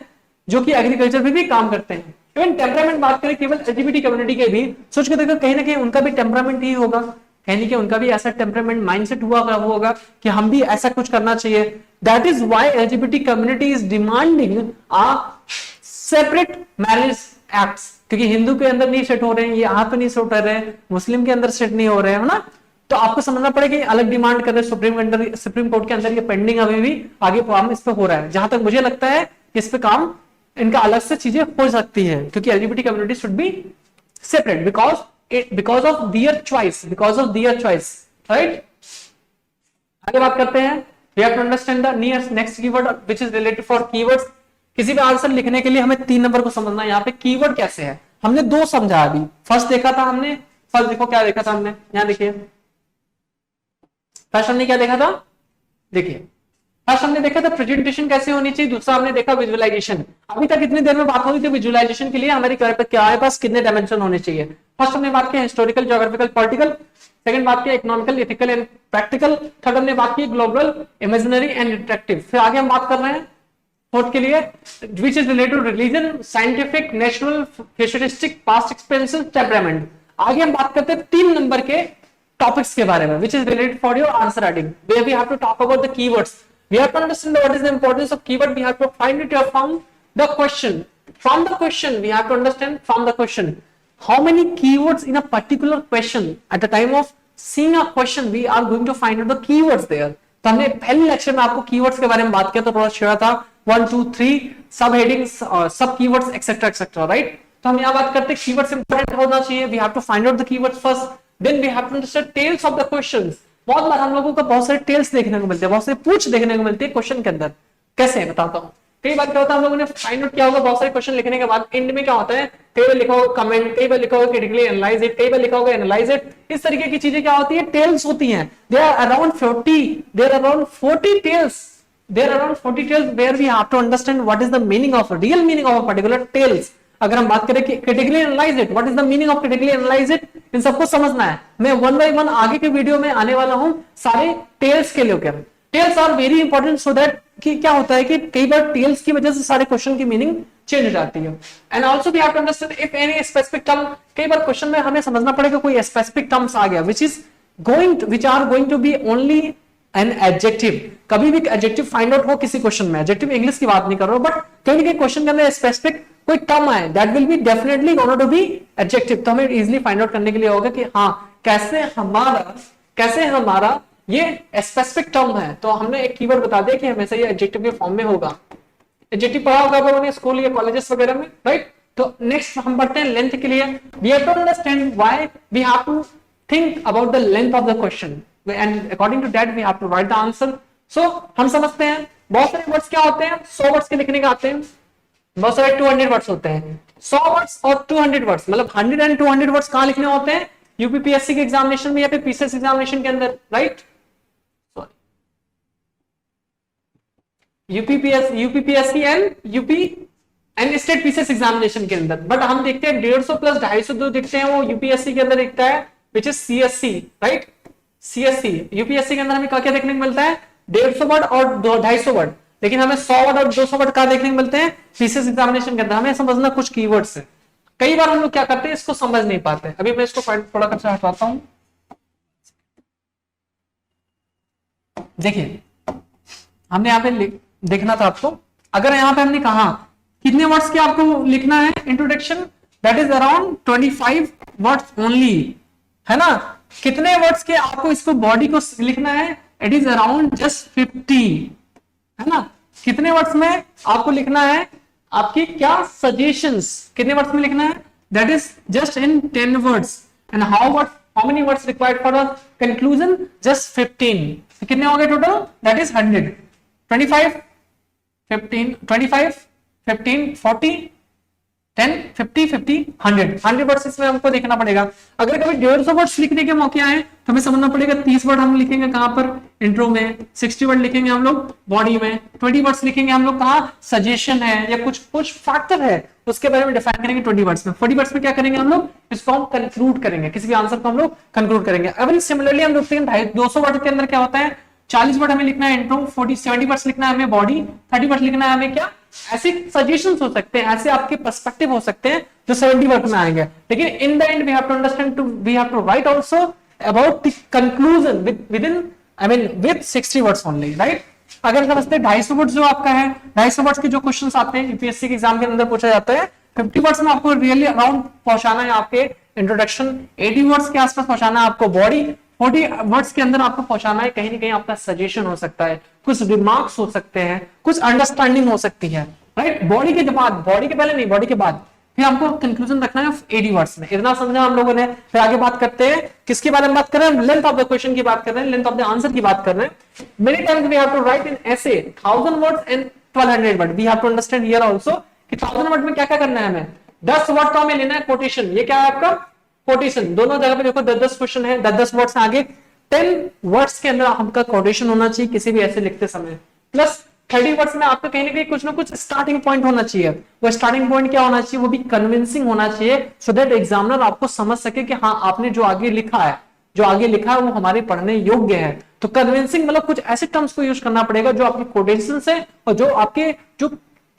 जो कि एग्रीकल्चर में भी काम करते हैं। इवन टेम्परामेंट बात करें केवल एलजीबीटी कम्युनिटी के भी, सोच के देखो कहीं ना कहीं उनका भी टेम्परामेंट ही होगा, कहीं ना कहीं उनका भी ऐसा टेम्परामेंट माइंडसेट हुआ होगा कि हम भी ऐसा कुछ करना चाहिए। That is why LGBT community is demanding a separate marriage acts, क्योंकि हिंदू के अंदर नहीं सेट हो रहे हैं, ये यहाँ पे नहीं सेट हो रहे हैं, मुस्लिम के अंदर सेट नहीं हो रहे हैं, है ना। तो आपको समझना पड़ेगा कि अलग डिमांड कर रहे हैं सुप्रीम कोर्ट के अंदर, ये पेंडिंग अभी भी, आगे काम इस पे हो रहा है। जहां तक मुझे लगता है कि इस पे काम इनका अलग से चीजें हो सकती है, क्योंकि LGBT community should be separate because of their choice, right. आगे बात करते हैं, we have to understand the next keyword which is related for keywords. किसी भी आंसर लिखने के लिए हमें 3 नंबर को समझना है। यहाँ पे कीवर्ड कैसे है, हमने 2 समझा अभी। फर्स्ट देखा था हमने, फर्स्ट देखो क्या देखा था हमने, यहाँ देखिए फर्स्ट हमने क्या देखा था, देखिए फर्स्ट हमने देखा था प्रेजेंटेशन कैसे होनी चाहिए, दूसरा हमने देखा विजुअलाइजेशन। अभी तक इतनी देर में बात हो रही थी विजुअलाइजेशन के लिए हमारे पास कितने डायमेंशन होने चाहिए। फर्स्ट हमने बात किया हिस्टोरिकल, ज्योग्राफिकल, पॉलिटिकल। सेकंड बात किया economical, ethical and practical. Third हमने बात की ग्लोबल, इमेजिनरी एंड इंटरेक्टिव। फिर आगे हम बात कर रहे हैं फोर्थ के लिए, which is related to religion, scientific, national, futuristic, past experiences, temperament. आगे हम बात करते हैं 3 नंबर के टॉपिक्स के बारे में, which is related for your answer writing, where we have to talk about the keywords. We have to understand what is the importance of keyword. We have to find it from the question. From the question, we have to understand from the question how many keywords in a particular question. At the time of seeing a question, we are going to find out the keywords there. तो हमने पहले lecture में आपको keywords के बारे में बात किया, तो थोड़ा शेयर था 1 2 3 सब हेडिंग्स, सब कीवर्ड्स एक्सेट्रा एक्सेट्रा, राइट। तो हम यहाँ बात करते हैं कीवर्ड्स इंपॉर्टेंट होना चाहिए। We have to find out the keywords first, then we have to understand tails of the questions. बहुत बार हम लोगों को बहुत सारे टेल्स देखने को मिलते हैं, बहुत सारे पूछ देखने को मिलते हैं क्वेश्चन के अंदर। कैसे बताता हूँ, कई बार क्या होता है हम लोगों ने फाइंड आउट किया होगा बहुत सारे क्वेश्चन लिखने के बाद एंड में क्या होता है, कई बार लिखा होगा कमेंट, कई बार लिखा होगा क्रिटिकली एनालाइज इट, कई बार लिखा होगा एनालाइज इट। इस तरीके की चीजें क्या होती है, टेल्स होती हैं। There are around 40 tails, where we have to understand what is the meaning of real meaning of a particular tales। अगर हम बात करें कि critically analyse it, what is the meaning of critically analyse it, इन सबको समझना है। मैं 1 by 1 आगे के वीडियो में आने वाला हूं सारे टेल्स के लिए। Tails are very important so that कि क्या होता है कि कई बार टेल्स की वजह से सारे क्वेश्चन की मीनिंग चेंज हो जाती है। And also we have to understand if any specific term, कई बार क्वेश्चन में हमें समझना पड़ेगा कोई स्पेसिफिक टर्म्स आ गया which are going to be only an adjective. कभी भी एडजेक्टिव फाइंड आउट हो किसी क्वेश्चन में, एडजेक्टिव इंग्लिश की बात नहीं कर रहा हूं, बट कहीं ना कहीं क्वेश्चन के अंदर स्पेसिफिक कोई टर्म आए, that will be definitely gonna to be adjective. तो हमें इजीली फाइंड आउट करने के लिए होगा कि हाँ कैसे हमारा ये स्पेसिफिक टर्म है। तो हमने एक कीवर्ड बता दिया कि हमेशा ये एडजेक्टिव के फॉर्म में होगा। एडजेक्टिव पढ़ा होगा आप लोगों स्कूल या कॉलेजेस वगैरह में, राइट। तो नेक्स्ट हम बढ़ते हैं लेंथ के लिए। We have to understand why we have to think about the length of the question and according to that we have to write the answer। so हम समझते हैं बहुत सारे वर्ड्स क्या होते हैं, 100 वर्ड्स के लिखने के आते हैं, बहुत सारे 200 वर्ड्स होते हैं। 100 वर्ड्स और 200 वर्ड्स मतलब 100 एंड 200 वर्ड्स कहां लिखने होते हैं, यूपीपीएससी के एग्जामिनेशन में या फिर पीसीएस एग्जामिनेशन के अंदर, right. UPPSC and UP and state PCS examination के अंदर। बट हम देखते हैं 150 प्लस 250 जो दिखते हैं वो यूपीएससी के अंदर दिखता है, which is CSC, right. CSC UPSC के अंदर हमें क्या देखने को मिलता है, 150 वर्ड और 250 वर्ड, लेकिन हमें 100 वर्ड और 200 वर्ड का देखने को मिलते हैं पीसीएस एग्जामिनेशन के अंदर। हमें समझना कुछ कीवर्ड्स है, कई बार हम लोग क्या करते हैं इसको समझ नहीं पाते। अभी मैं इसको थोड़ा कर हटवाता हूं। देखिए हमने यहाँ पे देखना था आपको, अगर यहाँ पे हमने कहा कितने वर्ड्स के आपको लिखना है introduction, that is around 25 words only, है ना। कितने वर्ड्स के आपको इसको बॉडी को लिखना है, इट इज अराउंड जस्ट 50, है ना। कितने वर्ड्स में आपको लिखना है, आपकी क्या सजेशंस, कितने वर्ड्स में लिखना है, that is just in 10 words. And how many words required for a conclusion, just 15। तो कितने हो गए टोटल, दैट इज 100। 25 15 25 15 40 10, 50, 50, 100 100 वर्ड्स इसमें हमको देखना पड़ेगा। अगर कभी 150 वर्ड्स लिखने के मौके आए तो हमें समझना पड़ेगा 30 वर्ड हम लिखेंगे कहां पर, इंट्रो में, 60 वर्ड लिखेंगे हम लोग बॉडी में, 20 वर्ड्स लिखेंगे हम लोग कहां, सजेशन है या कुछ कुछ फैक्टर है उसके बारे में डिफाइन करेंगे 20 वर्ड्स में। 40 वर्ड्स में क्या करेंगे हम लोग, इसको हम कंक्लूड करेंगे, किसी भी आंसर को हम लोग कंक्लूड करेंगे। अगर सिमिलरली हम देखते हैं 200 वर्ड के अंदर क्या होता है, 40 वर्ड हमें लिखना है इंट्रो, 70 वर्ड्स लिखना है हमें बॉडी, 30 वर्ड्स लिखना है हमें क्या, ऐसे सजेशंस हो सकते हैं, ऐसे आपके पर्सपेक्टिव हो सकते हैं जो 70 वर्ड में आएंगे। लेकिन in the end we have to understand we have to write also about the conclusion with in I mean with 60 words only, right. अगर समझते हैं 250 वर्ड्स जो आपका है, 250 वर्ड्स के जो क्वेश्चंस आते हैं यूपीएससी के एग्जाम के अंदर पूछा जाता है, 50 वर्ड्स में आपको रियली अराउंड पहुंचाना है आपके इंट्रोडक्शन, 80 वर्ड्स के आसपास पहुंचाना है आपको बॉडी, 40 वर्ड्स के अंदर आपको पहुंचाना है कहीं ना कहीं आपका सजेशन हो सकता है, कुछ रिमार्क्स हो सकते हैं, कुछ अंडरस्टैंडिंग हो सकती है, राइट। बॉडी के बाद, बॉडी के पहले नहीं, बॉडी के बाद फिर हमको कंक्लूजन रखना है 80 वर्ड्स में। इतना समझा हम लोगों ने। फिर आगे बात करते हैं किसके बारे में बात कर रहे हैं, लेंथ ऑफ द क्वेश्चन की बात कर रहे हैं, लेंथ ऑफ द आंसर की बात कर रहे हैं। Many times we have to write in ऐसे 1000 words and 1200 word, we have to understand here also कि 1000 वर्ड में क्या क्या करना है हमें, 10 वर्ड तो हमें लेना है कोटेशन, ये क्या है आपका कोटेशन, दोनों जगह पे देखो 10-10 क्वेश्चन है, 10-10 वर्ड्स आगे, 10 वर्ड्स के अंदर आपका कोटेशन होना चाहिए किसी भी ऐसे लिखते समय, प्लस 30 वर्ड्स में आपको कहीं ना कहीं कुछ ना कुछ स्टार्टिंग पॉइंट होना चाहिए। वो स्टार्टिंग पॉइंट क्या होना चाहिए, वो भी कन्विंसिंग होना चाहिए, सो दैट एग्जामिनर आपको समझ सके कि हाँ आपने जो आगे लिखा है, जो आगे लिखा है वो हमारे पढ़ने योग्य है। तो कन्विंसिंग मतलब कुछ ऐसे टर्म्स को यूज करना पड़ेगा जो आपके कोटेशन से और जो आपके जो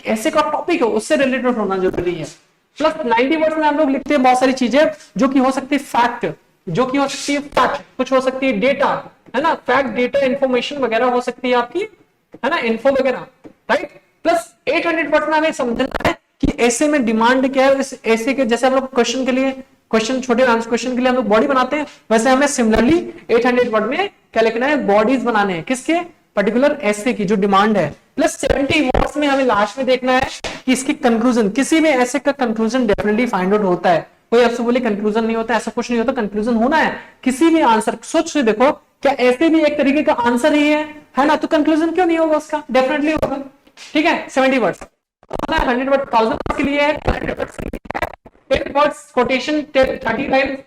ऐसे का टॉपिक है उससे रिलेटेड होना जरूरी है। प्लस 90 वर्ड्स में हम लोग लिखते हैं बहुत सारी चीजें जो कि हो सकती है फैक्ट, जो कि हो सकती है फैक्ट, कुछ हो सकती है डेटा, है ना, फैक्ट डेटा इंफॉर्मेशन वगैरह हो सकती है आपकी, है ना, इन्फो वगैरह, राइट। प्लस 800 वर्ड्स में हमें समझना है कि ऐसे में डिमांड क्या है, इस ऐसे के जैसे हम लोग क्वेश्चन के लिए, क्वेश्चन छोटे आंसर क्वेश्चन के लिए हम लोग बॉडी बनाते हैं, वैसे हमें सिमिलरली 800 वर्ड में क्या लिखना है, बॉडीज बनाने हैं, किसके, पर्टिकुलर ऐसे की जो डिमांड है। प्लस 70 वर्ड्स में हमें लास्ट में देखना है कि इसकी कंक्लूजन, किसी भी ऐसे का कंक्लूजन डेफिनेटली फाइंड आउट होता है, कोई आपसे बोले कंक्लूजन नहीं होता, ऐसा कुछ नहीं होता, कंक्लूजन होना है किसी भी आंसर। सोच से देखो क्या ऐसे भी एक तरीके का आंसर ही है ना, तो कंक्लूजन क्यों नहीं होगा उसका, डेफिनेटली होगा, ठीक है। 70 वर्ड्स 100 वर्ड 1000 वर्ड के लिए है, 100 वर्ड्स के लिए है, 10 वर्ड्स कोटेशन 30 टाइम्स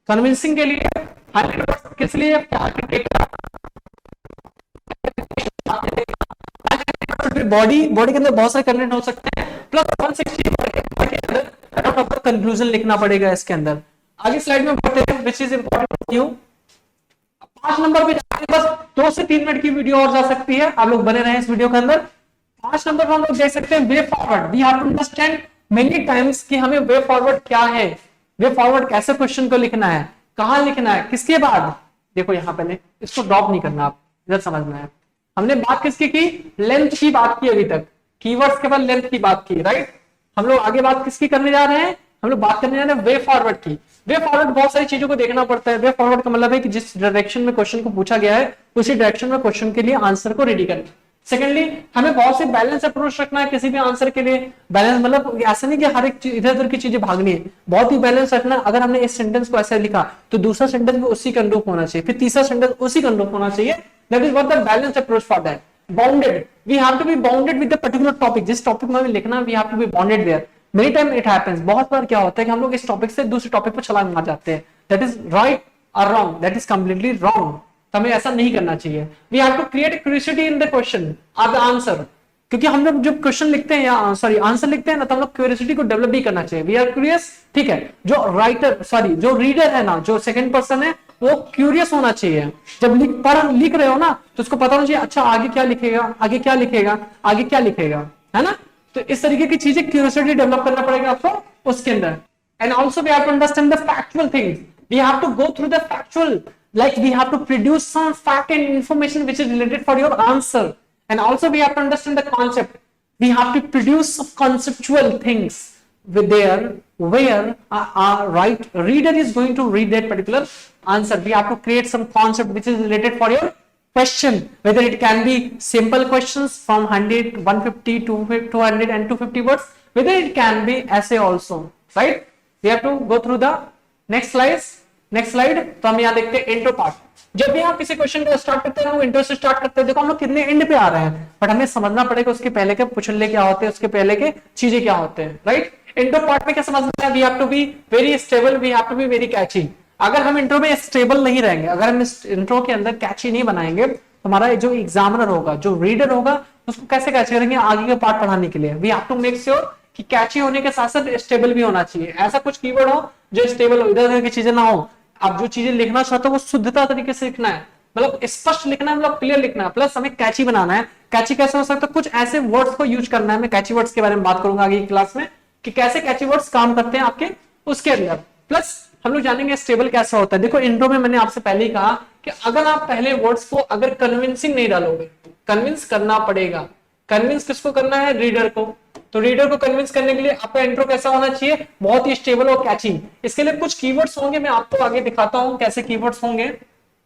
कन्विंसिंग के लिए, 100 वर्ड्स किस लिए, बॉडी, बॉडी के अंदर बहुत सारे कंटेंट हो सकते हैं, प्लस 160 के अंदर कंक्लूजन लिखना पड़ेगा इसके अंदर। आगे स्लाइड में बढ़ते हैं, विच इज इंपॉर्टेंट क्यों 5 नंबर पे बस 2 से 3 मिनट की वीडियो और जा सकती है, आप लोग बने रहे इस वीडियो के अंदर। 5 नंबर पर हम लोग देख सकते हैं way forward, we have to understand many times कि हमें वे फॉरवर्ड क्या है, वे फॉरवर्ड कैसे क्वेश्चन को लिखना है, कहां लिखना है, किसके बाद। देखो यहां पहले इसको ड्रॉप नहीं करना, आप इधर समझना है। हमने बात किसकी की, लेंथ की बात की, अभी तक कीवर्ड्स के बाद लेंथ की बात की, राइट। हम लोग आगे बात किसकी करने जा रहे हैं, हम लोग बात करने जा रहे हैं वे फॉरवर्ड की। वे फॉरवर्ड बहुत सारी चीजों को देखना पड़ता है। वे फॉरवर्ड का मतलब है कि जिस डायरेक्शन में क्वेश्चन को पूछा गया है उसी डायरेक्शन में क्वेश्चन के लिए आंसर को रेडी करना। सेकेंडली हमें बहुत से बैलेंस अप्रोच रखना है किसी भी आंसर के लिए। बैलेंस मतलब ऐसा नहीं कि हर एक इधर उधर की चीजें भागनी है, बहुत ही बैलेंस रखना। अगर हमने इस सेंटेंस को ऐसा लिखा तो दूसरा सेंटेंस भी उसी के अनुरूप होना चाहिए, फिर तीसरा सेंटेंस उसी के अनुरूप होना चाहिए। That is what the balance approach for that. Bounded, we have to be bounded with the particular topic, जिस टॉपिक में हमें लिखना है we have to be bounded there. Many time it happens, बहुत बार क्या होता है कि हम लोग इस टॉपिक से दूसरे टॉपिक पर छलांग मार जाते हैं। दैट इज राइट और wrong, that is completely wrong. हमें ऐसा नहीं करना चाहिए। We have to create a curiosity in the question और द आंसर, क्योंकि हम लोग जब क्वेश्चन लिखते हैं या सॉरी आंसर लिखते हैं ना, तो हम लोग क्यूरियोसिटी को डेवलप भी करना चाहिए। वी आर क्यूरियस, ठीक है। जो राइटर सॉरी जो रीडर है ना, जो सेकंड पर्सन है, वो क्यूरियस होना चाहिए। जब लिख रहे हो ना तो उसको पता होना चाहिए अच्छा आगे क्या लिखेगा, आगे क्या लिखेगा, आगे क्या लिखेगा, है ना। तो इस तरीके की चीजें क्यूरियोसिटी डेवलप करना पड़ेगा आपको उसके अंदर। And also we have to understand the factual things, we have to go through the factual, like we have to produce some fact and information which is related for your answer. And also we have to understand the concept, we have to produce some conceptual things with there where right reader is going to read that particular answer. We have to create some concept which is related for your question, whether it can be simple questions from 100 150 200 and 250 words, whether it can be essay also, right. We have to go through the next slides. Next slide. तो हम यहाँ देखते हैं intro part. जब भी आप किसी question को स्टार्ट करते हैं हम इंट्रो से स्टार्ट करते हैं। देखो हम लोग कितने एंड पे आ रहे हैं, बट हमें समझना पड़ेगा उसके पहले के पुछल्ले क्या होते हैं, उसके पहले के चीजें क्या होते हैं, राइट। इंट्रो पार्ट में क्या समझना है, we have to be very stable, we have to be very catchy. अगर हम इंट्रो में स्टेबल नहीं रहेंगे, अगर हम इस इंट्रो के अंदर कैची नहीं बनाएंगे, तो हमारा जो एग्जामिनर होगा, जो रीडर होगा, उसको कैसे कैच करेंगे आगे के पार्ट पढ़ाने के लिए। We have to make sure कि कैची होने के साथ साथ स्टेबल भी होना चाहिए। ऐसा कुछ कीवर्ड हो जो स्टेबल हो, इधर उधर की चीजें ना हो। आप जो चीजें लिखना चाहते हो वो शुद्धता तरीके से लिखना है, मतलब स्पष्ट लिखना है, मतलब क्लियर लिखना है, प्लस हमें कैची बनाना है। कैची कैसे हो सकता है, कुछ ऐसे वर्ड्स को यूज करना है। मैं कैची वर्ड्स के बारे में बात करूंगा आगे की क्लास में कि कैसे कैची वर्ड्स काम करते हैं आपके उसके अंदर। प्लस हम लोग जानेंगे स्टेबल कैसा होता है। देखो इंट्रो में मैंने आपसे पहले ही कहा कि अगर आप पहले वर्ड्स को अगर कन्विंसिंग नहीं डालोगे, कन्विंस करना पड़ेगा। कन्विंस किसको करना है, रीडर को। तो रीडर को कन्विंस करने के लिए आपका इंट्रो कैसा होना चाहिए, बहुत ही स्टेबल और कैची। इसके लिए कुछ कीवर्ड्स होंगे, मैं आपको आगे दिखाता हूं कैसे कीवर्ड्स होंगे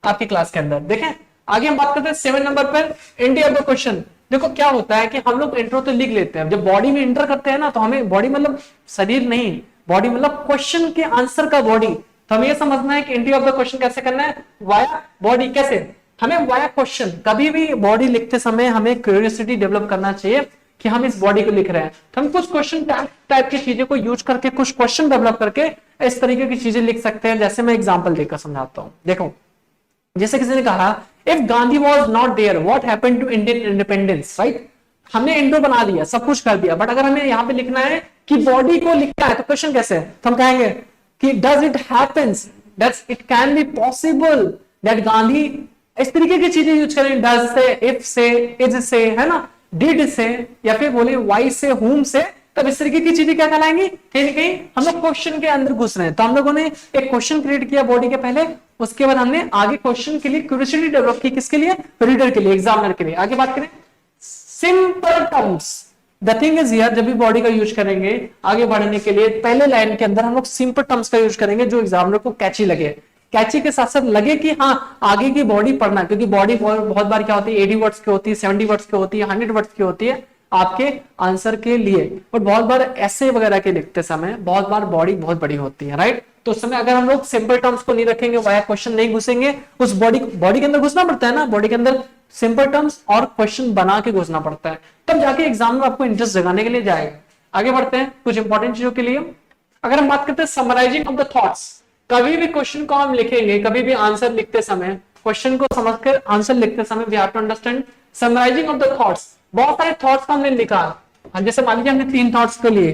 आपकी क्लास के अंदर। देखें आगे हम बात करते हैं 7 नंबर पर, एंट्री ऑफ द क्वेश्चन। देखो क्या होता है कि हम लोग इंट्रो तो लिख लेते हैं, जब बॉडी में इंटर करते हैं ना, तो हमें बॉडी मतलब शरीर नहीं, बॉडी मतलब क्वेश्चन के आंसर का बॉडी। तो हमें यह समझना है कि एंट्री ऑफ द क्वेश्चन कैसे करना है, वाया बॉडी। कैसे, हमें वाया क्वेश्चन। कभी भी बॉडी लिखते समय हमें क्यूरियोसिटी डेवलप करना चाहिए कि हम इस बॉडी को लिख रहे हैं, तो हम कुछ क्वेश्चन टाइप की चीजों को यूज करके, कुछ क्वेश्चन डेवलप करके इस तरीके की चीजें लिख सकते हैं। जैसे मैं एग्जांपल देकर समझाता हूं। देखो जैसे किसी ने कहा, if Gandhi was not there what happened to Indian independence, right. हमने इंट्रो बना दिया, सब कुछ कर दिया, बट अगर हमें यहाँ पे लिखना है कि बॉडी को लिखना है, तो क्वेश्चन कैसे है, तो हम कहेंगे कि does it happens that it can be possible that Gandhi, इस तरीके की चीजें यूज करें। डज से, इफ से, इज से, है ना, डिड से, या फिर बोले वाई से, हुम से। तब इस तरीके की चीजें क्या कहलाएंगी, कहीं ना कहीं हम लोग क्वेश्चन के अंदर घुस रहे हैं। तो हम लोगों ने एक क्वेश्चन क्रिएट किया बॉडी के पहले, उसके बाद हमने आगे क्वेश्चन के लिए क्यूरियोसिटी डेवलप की, किसके लिए, रीडर के लिए, एग्जामिनर के लिए। आगे बात करें simple terms. The thing is here, जब भी बॉडी का यूज करेंगे आगे बढ़ने के लिए, पहले लाइन के अंदर हम लोग सिंपल टर्म्स का यूज करेंगे जो एग्जामिनर को कैची लगे। कैची के साथ साथ लगे कि हाँ आगे की बॉडी पढ़ना, क्योंकि बॉडी बहुत बार क्या होती है, 80 वर्ड्स की होती है, 70 वर्ड्स की होती है, 100 वर्ड्स की होती है आपके आंसर के लिए। और बहुत बार ऐसे वगैरह के लिखते समय बहुत बार बॉडी बहुत बड़ी होती है, राइट। तो उस समय अगर हम लोग सिंपल टर्म्स को नहीं रखेंगे, वाया क्वेश्चन नहीं घुसेंगे, उस बॉडी के अंदर घुसना पड़ता है ना, बॉडी के अंदर सिंपल टर्म्स और क्वेश्चन बना के घुसना पड़ता है, तब जाके एग्जाम में आपको इंटरेस्ट जगाने के लिए जाएगा। आगे बढ़ते हैं कुछ इंपॉर्टेंट चीजों के लिए। अगर हम बात करते हैं समराइजिंग ऑफ द थॉट्स, कभी भी क्वेश्चन को हम लिखेंगे, कभी भी आंसर लिखते समय, क्वेश्चन को समझकर आंसर लिखते समय we have to understand summarizing of the thoughts. बहुत सारे थॉट्स को हमने लिखा, जैसे मान लीजिए हमने 3 थॉट्स को लिए,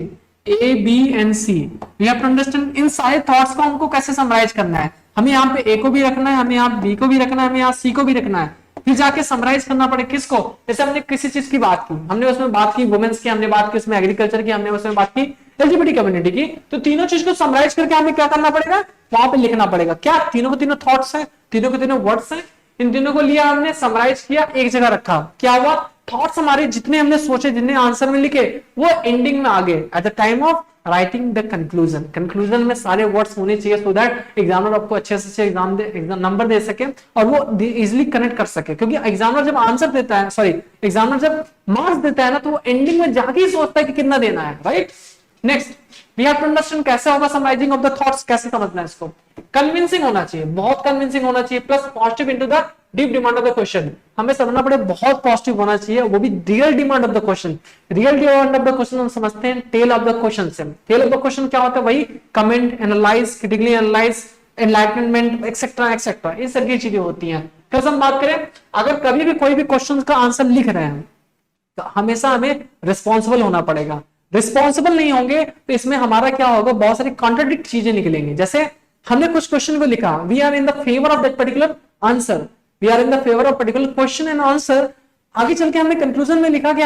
A, B and C. We have to understand इन सारे थॉट्स को हमको कैसे समराइज करना है। हमें यहाँ पे ए को भी रखना है, हमें यहाँ बी को भी रखना है, हमें यहाँ सी को भी रखना है, फिर जाके समराइज करना पड़े किसको। जैसे हमने किसी चीज की बात की, हमने उसमें बात की वुमेन्स की, हमने बात की उसमें एग्रीकल्चर की, हमने उसमें बात की एलजीबीटी कम्युनिटी की, तो तीनों चीज को समराइज करके हमें क्या करना पड़ेगा, वहां पे लिखना पड़ेगा। क्या तीनों को तीनों थॉट्स हैं, तीनों को तीनों वर्ड्स हैं, इन तीनों को लिया हमने, समराइज किया, एक जगह रखा, क्या हुआ, थॉट्स हमारे जितने हमने सोचे, जितने आंसर में लिखे, वो एंडिंग में आ गए eight the time of writing the conclusion. Conclusion में सारे वर्ड्स होने चाहिए सो दैट एग्जामिनर आपको अच्छे से अच्छे एग्जाम नंबर दे सके और वो इजिली कनेक्ट कर सके। क्योंकि एग्जामिनर जब आंसर देता है, सॉरी एग्जामिनर जब मार्क्स देता है ना, तो वो एंडिंग में जाके ही सोचता है कि कितना देना है, right. Next we have to understand कैसे होगा समराइजिंग ऑफ द थॉट्स, कैसे समझना है इसको। कन्विंसिंग होना चाहिए, बहुत कन्विंसिंग होना चाहिए, plus positive into the deep demand of the question. हमें समझना पड़े बहुत पॉजिटिव होना चाहिए, वो भी real demand of the question. Real demand of the question हम समझते हैं टेल ऑफ द क्वेश्चन से। टेल ऑफ द क्वेश्चन क्या होता है, वही comment, analyse, critically analyse, enlightenment, etcetera etcetera, इस तरह की चीजें होती हैं। फिर हम बात करें, अगर कभी भी कोई भी क्वेश्चन का आंसर लिख रहे हैं तो हमेशा हमें रिस्पॉन्सिबल होना पड़ेगा। रिस्पॉन्सिबल नहीं होंगे तो इसमें हमारा क्या होगा, बहुत सारी कॉन्ट्राडिक्ट चीजें निकलेंगी। जैसे हमने कुछ क्वेश्चन को लिखा, we are in the favour of that particular answer, we are in the favour of particular question and answer. आगे चल के हमने कंक्लूजन में लिखा कि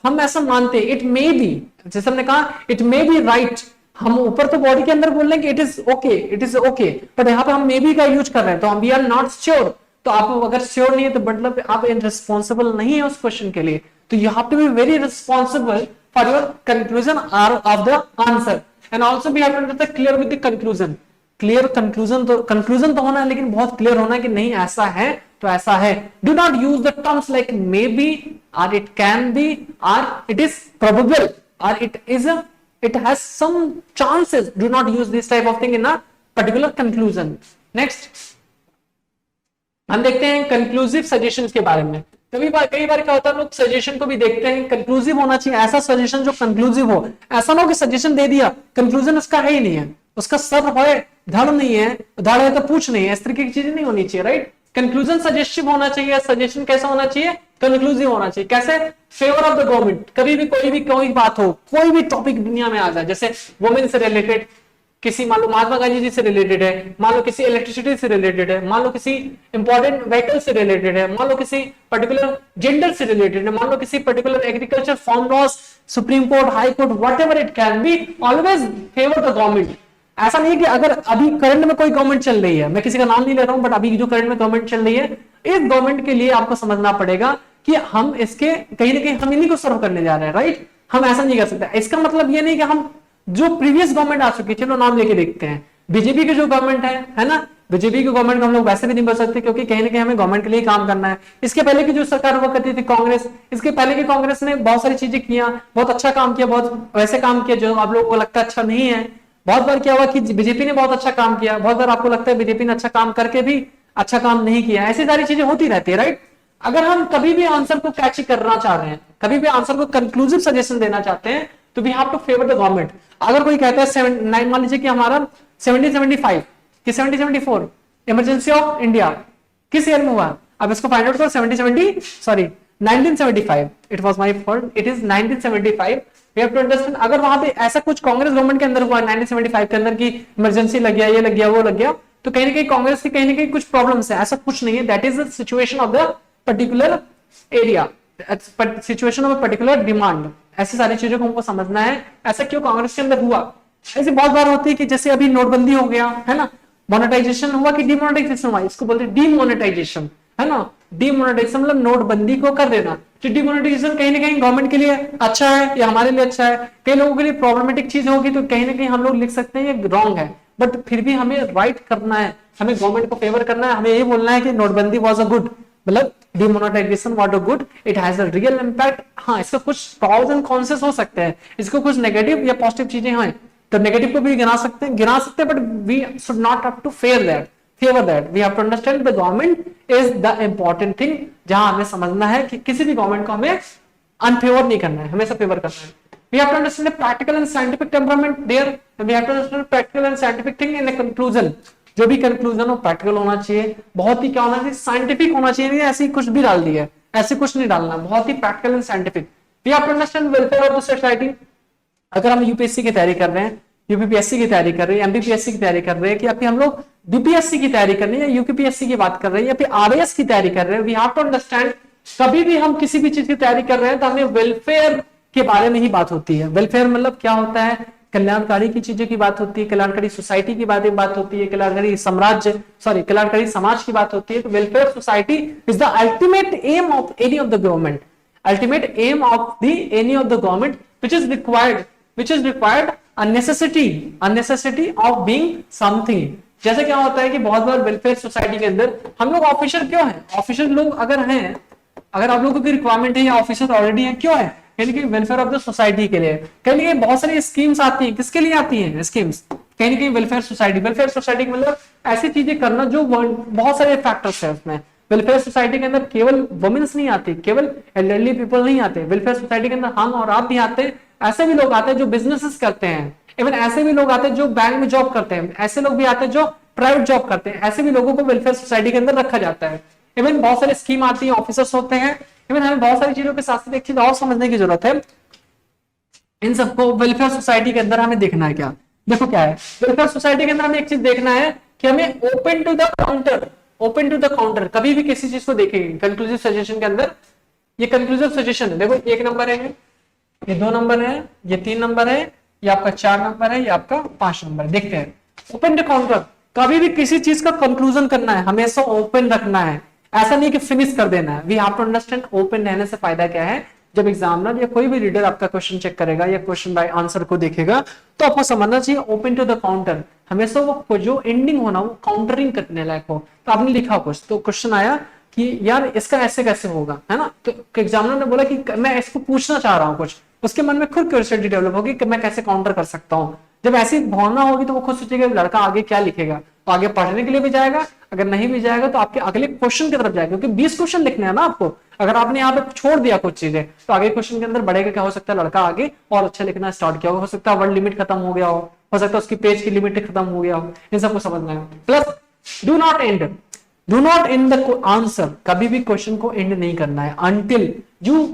हम ऐसा मानते, इट मे बी, जैसे हमने कहा इट मे बी राइट, हम ऊपर तो बॉडी के अंदर बोल रहे हैं कि इट इज ओके, बट यहाँ पे हम मे बी का यूज कर रहे हैं, तो हम वी आर नॉट श्योर। तो आप अगर श्योर नहीं है तो मतलब आप रिस्पॉन्सिबल नहीं है उस क्वेश्चन के लिए। तो you have to be very responsible for your conclusion of the answer and also be have to clear with the conclusion. Clear conclusion तो होना है, लेकिन बहुत क्लियर होना है कि नहीं ऐसा है तो ऐसा है। Do not use the terms like may be और इट कैन बी और इट इज प्रोबेबल और it has some chances. Do not use this type of thing in a particular conclusion. Next हम देखते हैं कंक्लूसिव सजेशंस के बारे में। कई बार क्या होता है, लोग सजेशन को भी देखते हैं, कंक्लूसिव होना चाहिए, ऐसा सजेशन जो कंक्लूसिव हो। ऐसा ना हो कि सजेशन दे दिया, कंक्लूजन उसका है ही नहीं है, उसका सर है, धड़ नहीं है, धड़ है तो पूछ नहीं है, इस तरीके की चीजें नहीं होनी चाहिए, राइट। कंक्लूजन सजेस्टिव होना चाहिए, सजेशन कैसा होना चाहिए, कंक्लूसिव होना चाहिए। कैसे? Favour of the government. कभी भी कोई बात हो, कोई भी टॉपिक दुनिया में आ जाए, जैसे वुमेन से रिलेटेड, किसी मान लो महात्मा गांधी जी से रिलेटेड है, मान लो किसी इलेक्ट्रिसिटी से रिलेटेड है, मान लो किसी इंपॉर्टेंट व्हीकल से रिलेटेड है, मान लो किसी पर्टिकुलर जेंडर से रिलेटेड है, मान लो किसी particular agriculture form loss, supreme court, high court, what ever it can be, always favour the government. ऐसा नहीं है कि अगर अभी करंट में कोई गवर्नमेंट चल रही है, मैं किसी का नाम नहीं ले रहा हूं, बट अभी जो करंट में गवर्नमेंट चल रही है, इस गवर्नमेंट के लिए आपको समझना पड़ेगा कि हम इसके कहीं ना कहीं हम इन्हीं को सर्व करने जा रहे हैं, राइट। हम ऐसा नहीं कर सकते। इसका मतलब ये नहीं कि हम जो प्रीवियस गवर्नमेंट आ चुकी है, चलो नाम लेके देखते हैं, बीजेपी की जो गवर्नमेंट है ना, बीजेपी की गवर्नमेंट को हम लोग वैसे भी नहीं बोल सकते, क्योंकि कहीं ना कहीं हमें गवर्नमेंट के लिए काम करना है। इसके पहले की जो सरकार हुआ करती थी कांग्रेस, इसके पहले की कांग्रेस ने बहुत सारी चीजें किया, बहुत अच्छा काम किया, बहुत वैसे काम किया जो आप लोगों को लगता है अच्छा नहीं है। बहुत बार क्या हुआ कि बीजेपी ने बहुत अच्छा काम किया, बहुत बार आपको लगता है बीजेपी ने अच्छा काम करके भी अच्छा काम नहीं किया। ऐसी सारी चीजें होती रहती है, राइट। अगर हम कभी भी आंसर को कैची करना चाह रहे हैं, कभी भी आंसर को कंक्लूसिव सजेशन देना चाहते हैं, तो we have to favour the government. अगर कोई कहता है मान लीजिए कि हमारा 1775 कि 1774 इमरजेंसी ऑफ इंडिया किस ईयर में हुआ, अब इसको फाइंड आउट करो। 1975, it was my fault, it is 1975। We have to understand, अगर वहां पे ऐसा कुछ कांग्रेस गवर्नमेंट के अंदर हुआ 1975 के अंदर की इमरजेंसी लग गया, ये लग गया, वो लग गया, तो कहीं ना कहीं कांग्रेस की कहीं ना कहीं कुछ प्रॉब्लम्स है। ऐसा कुछ नहीं है, that is the situation of the particular area, situation of particular demand. ऐसी सारी चीजों को हमको समझना है, ऐसा क्यों कांग्रेस के अंदर हुआ। ऐसी बहुत बार होती है कि जैसे अभी नोटबंदी हो गया है ना, मोनेटाइजेशन हुआ कि डिमोनेटाइजेशन हुआ, इसको बोलते हैं डीमोनेटाइजेशन, है ना। डीमोनेटाइजेशन मतलब नोटबंदी को कर देना। तो डीमोनेटाइजेशन कहीं ना कहीं गवर्नमेंट के लिए अच्छा है या हमारे लिए अच्छा है, कई लोगों के लिए प्रॉब्लमेटिक चीज होगी, तो कहीं ना कहीं हम लोग लिख सकते हैं ये रॉन्ग है, बट फिर भी हमें राइट करना है, हमें गवर्नमेंट को फेवर करना है, हमें ये बोलना है कि नोटबंदी वॉज अ गुड, मतलब demonetisation was a good, it has a real impact. हाँ, इसका कुछ प्रॉस एंड कॉन्सेस हो सकते हैं, इसको कुछ नेगेटिव या पॉजिटिव चीजें हैं, तो नेगेटिव को भी गिना सकते हैं, but we should not have to favour that. We have to understand the government is the important thing, जहां हमें समझना है कि किसी भी गवर्नमेंट को हमें अनफेवर नहीं करना है, हमेशा फेवर करना है। We have to understand the practical and scientific temperament there. We have to understand practical and scientific thing in a conclusion. जो भी कंक्लूजन हो प्रैक्टिकल होना चाहिए, बहुत ही क्या होना चाहिए, साइंटिफिक होना चाहिए। नहीं ऐसे कुछ भी डाल दिया, ऐसे कुछ नहीं डालना, बहुत ही practical and scientific. We have to understand welfare of the society. अगर हम यूपीएससी की तैयारी कर रहे हैं, यूपीपीएससी की तैयारी कर रहे हैं, एमपीपीएससी की तैयारी कर रहे हैं, कि अभी हम लोग बीपीएससी की तैयारी कर रहे हैं या यूपीपीएससी की बात कर रहे हैं या फिर आरएएस की तैयारी कर रहे हैं, वी हैव टू अंडरस्टैंड कभी भी हम किसी भी चीज की तैयारी कर रहे हैं तो हमें वेलफेयर के बारे में ही बात होती है। वेलफेयर मतलब क्या होता है, कल्याणकारी की चीजों की बात होती है, कल्याणकारी सोसाइटी की बात होती है, कल्याणकारी कल्याणकारी समाज की बात होती है। तो welfare society is the ultimate aim of any of the government, ultimate aim of the any of the government which is required a necessity of being something। जैसे क्या होता है कि बहुत बार वेलफेयर सोसाइटी के अंदर हम लोग ऑफिसर क्यों हैं, ऑफिसर लोग अगर हैं, अगर आप लोगों की रिक्वायरमेंट है या ऑफिसर ऑलरेडी है, क्यों है, कहीं कि वेलफेयर ऑफ द सोसाइटी के लिए। कहीं कहीं बहुत सारी स्कीम्स आती हैं, किसके लिए आती हैं स्कीम्स, कहीं कहीं वेलफेयर सोसाइटी मतलब ऐसी चीजें करना जो बहुत सारे फैक्टर्स है उसमें। वेलफेयर सोसाइटी के अंदर केवल वुमेन्स नहीं आती, केवल एल्डरली पीपल नहीं आते, वेलफेयर सोसाइटी के अंदर हम और आप भी आते हैं, ऐसे भी लोग आते हैं जो बिजनेसेस करते हैं, इवन ऐसे भी लोग आते हैं जो बैंक में जॉब करते हैं, ऐसे लोग भी आते हैं जो प्राइवेट जॉब करते हैं, ऐसे भी लोगों को वेलफेयर सोसाइटी के अंदर रखा जाता है। इवन बहुत सारी स्कीम आती है, ऑफिसर्स होते हैं, इवन हमें बहुत सारी चीजों के साथ साथ एक चीज और समझने की जरूरत है, इन सबको वेलफेयर सोसाइटी के अंदर हमें देखना है क्या। देखो क्या है, वेलफेयर सोसाइटी के अंदर हमें एक चीज देखना है कि हमें ओपन टू द काउंटर कभी भी किसी चीज को देखेंगे। कंक्लूसिव सजेशन के अंदर ये कंक्लूसिव सजेशन है, देखो 1 नंबर है, ये 2 नंबर है, ये 3 नंबर है, ये आपका 4 नंबर है, ये आपका 5 नंबर है। देखते हैं ओपन टू काउंटर, कभी भी किसी चीज का कंक्लूजन करना है, हमेशा ओपन रखना है, ऐसा नहीं कि फिनिश कर देना है। We have to understand open रहने से फायदा क्या है, जब एग्जामिनर या कोई भी रीडर आपका क्वेश्चन चेक करेगा या क्वेश्चन बाय आंसर को देखेगा तो आपको समझना चाहिए ओपन टू द काउंटर, हमेशा वो जो एंडिंग होना वो काउंटरिंग करने लायक हो। तो आपने लिखा कुछ, तो क्वेश्चन आया कि यार इसका ऐसे कैसे होगा, है ना, तो एग्जामिनर ने बोला कि मैं इसको पूछना चाह रहा हूँ कुछ, उसके मन में खुद क्यूरियोसिटी डेवलप होगी कि मैं कैसे काउंटर कर सकता हूँ। जब ऐसी भावना होगी तो वो खुद सोचेगा लड़का आगे क्या लिखेगा, तो आगे पढ़ने के लिए भी जाएगा, अगर नहीं भी जाएगा तो आपके अगले क्वेश्चन की तरफ जाएगा, क्योंकि 20 क्वेश्चन लिखने हैं ना आपको। अगर आपने यहाँ पे छोड़ दिया कुछ चीजें तो आगे क्वेश्चन के अंदर बढ़ेगा, क्या हो सकता है लड़का आगे और अच्छा लिखना स्टार्ट किया हो सकता है वर्ड लिमिट खत्म हो गया हो सकता है उसकी पेज की लिमिट खत्म हो गया हो, इन सबको समझना है। Plus do not and the answer, कभी भी क्वेश्चन को एंड नहीं करना है until you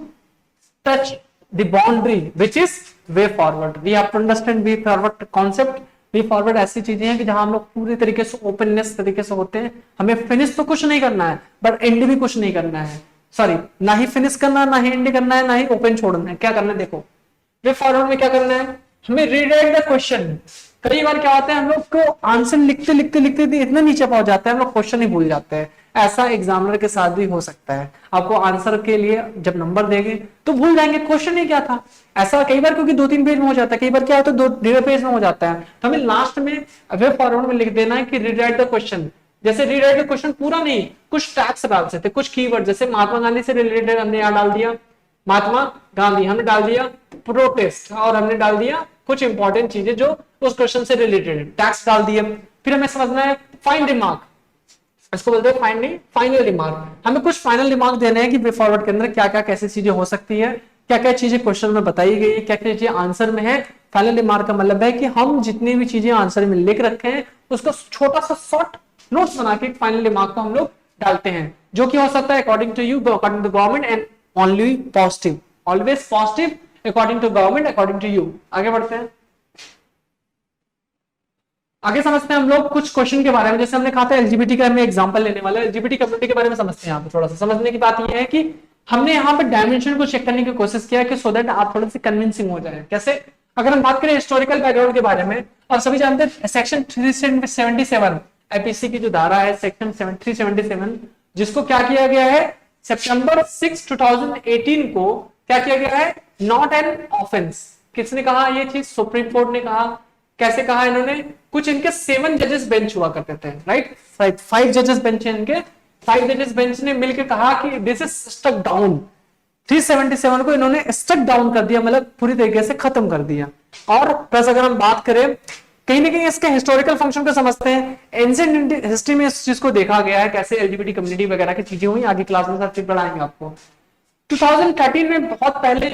touch the boundary which is way forward. We have to understand way forward concept. Way forward ऐसी चीजें हैं कि जहां हम लोग पूरी तरीके से ओपननेस तरीके से होते हैं, हमें फिनिश तो कुछ नहीं करना है बट एंड भी कुछ नहीं करना है, सॉरी ना ही फिनिश करना है, ना ही एंड करना है, ना ही ओपन छोड़ना है। क्या करना है देखो, वे फॉरवर्ड में क्या करना है, हमें रीराइट द क्वेश्चन। कई बार क्या होता है हम लोग को आंसर लिखते लिखते लिखते इतना नीचे पहुंच जाते हैं हम लोग क्वेश्चन ही भूल जाते हैं। ऐसा एग्जामिनर के साथ भी हो सकता है, आपको आंसर के लिए जब नंबर देंगे तो भूल जाएंगे क्वेश्चन ही क्या था। ऐसा कई बार क्योंकि 2-3 पेज में हो जाता है, कई बार क्या होता है 2-1.5 पेज में हो जाता है, तो हमें लास्ट में वे फॉरवर्ड में लिख देना है कि रीराइट द क्वेश्चन। जैसे रीराइट द क्वेश्चन पूरा नहीं, कुछ टैग्स डाल सकते, कुछ कीवर्ड, जैसे महात्मा गांधी से रिलेटेड हमने यहाँ डाल दिया महात्मा गांधी, हमने डाल दिया प्रोटेस्ट, और हमने डाल दिया कुछ इंपॉर्टेंट चीजें जो उस क्वेश्चन से रिलेटेड है, टैक्स डाल दिए। फिर हमें समझना है फाइंड रिमार्क, इसको बोलते हैं फाइनल रिमार्क। हमें कुछ फाइनल रिमार्क देने हैं कि वे फॉरवर्ड के अंदर क्या क्या कैसी चीजें हो सकती है, क्या क्या चीजें क्वेश्चन में बताई गई है, क्या क्या चीजें आंसर में है। फाइनल रिमार्क का मतलब है कि हम जितनी भी चीजें आंसर में लिख रखे हैं उसको छोटा सा शॉर्ट नोट्स बना के फाइनल रिमार्क को हम लोग डालते हैं, जो कि हो सकता है according to you, according to government and only positive, always positive, according to government, according to you. आगे बढ़ते हैं, आगे समझते हैं हम लोग कुछ क्वेश्चन के बारे में। जैसे हमने कहा था एलजीबीटी का हमें एग्जांपल लेने वाला है, एलजीबीटी कम्युनिटी के बारे में समझते हैं। यहाँ पे थोड़ा सा समझने की बात यह है कि हमने यहाँ पे डायमेंशन को चेक करने की कोशिश किया कि सो दैट आप थोड़े से कन्विंसिंग हो जाए। कैसे, अगर हम बात करें हिस्टोरिकल बैकग्राउंड के बारे में, और सभी जानते हैं सेक्शन 377 आईपीसी की जो धारा है सेक्शन 377, जिसको क्या किया गया है सितंबर 6, 2018 को क्या किया गया है, नॉट एन ऑफेंस। किसने कहा ये चीज, सुप्रीम कोर्ट ने कहा। कैसे कहा इन्होंने, कुछ इनके 7 जजेस बेंच हुआ करते थे, राइट, 5 जजेस बेंच है इनके, 5 जजेस बेंच ने मिलकर कहा कि दिस इज स्टक डाउन। 377 को इन्होंने स्टक डाउन कर दिया, मतलब पूरी तरीके से खत्म कर दिया। और प्लस अगर हम बात करें कहीं ना कहीं इसके हिस्टोरिकल फंक्शन को समझते हैं, एंशिएंट हिस्ट्री में इस चीज को देखा गया है कैसे एलजीबीटी कम्युनिटी वगैरह की चीजें हुई। आगे क्लास में सब चीज पढ़ाएंगे आपको। 2013 में बहुत पहले,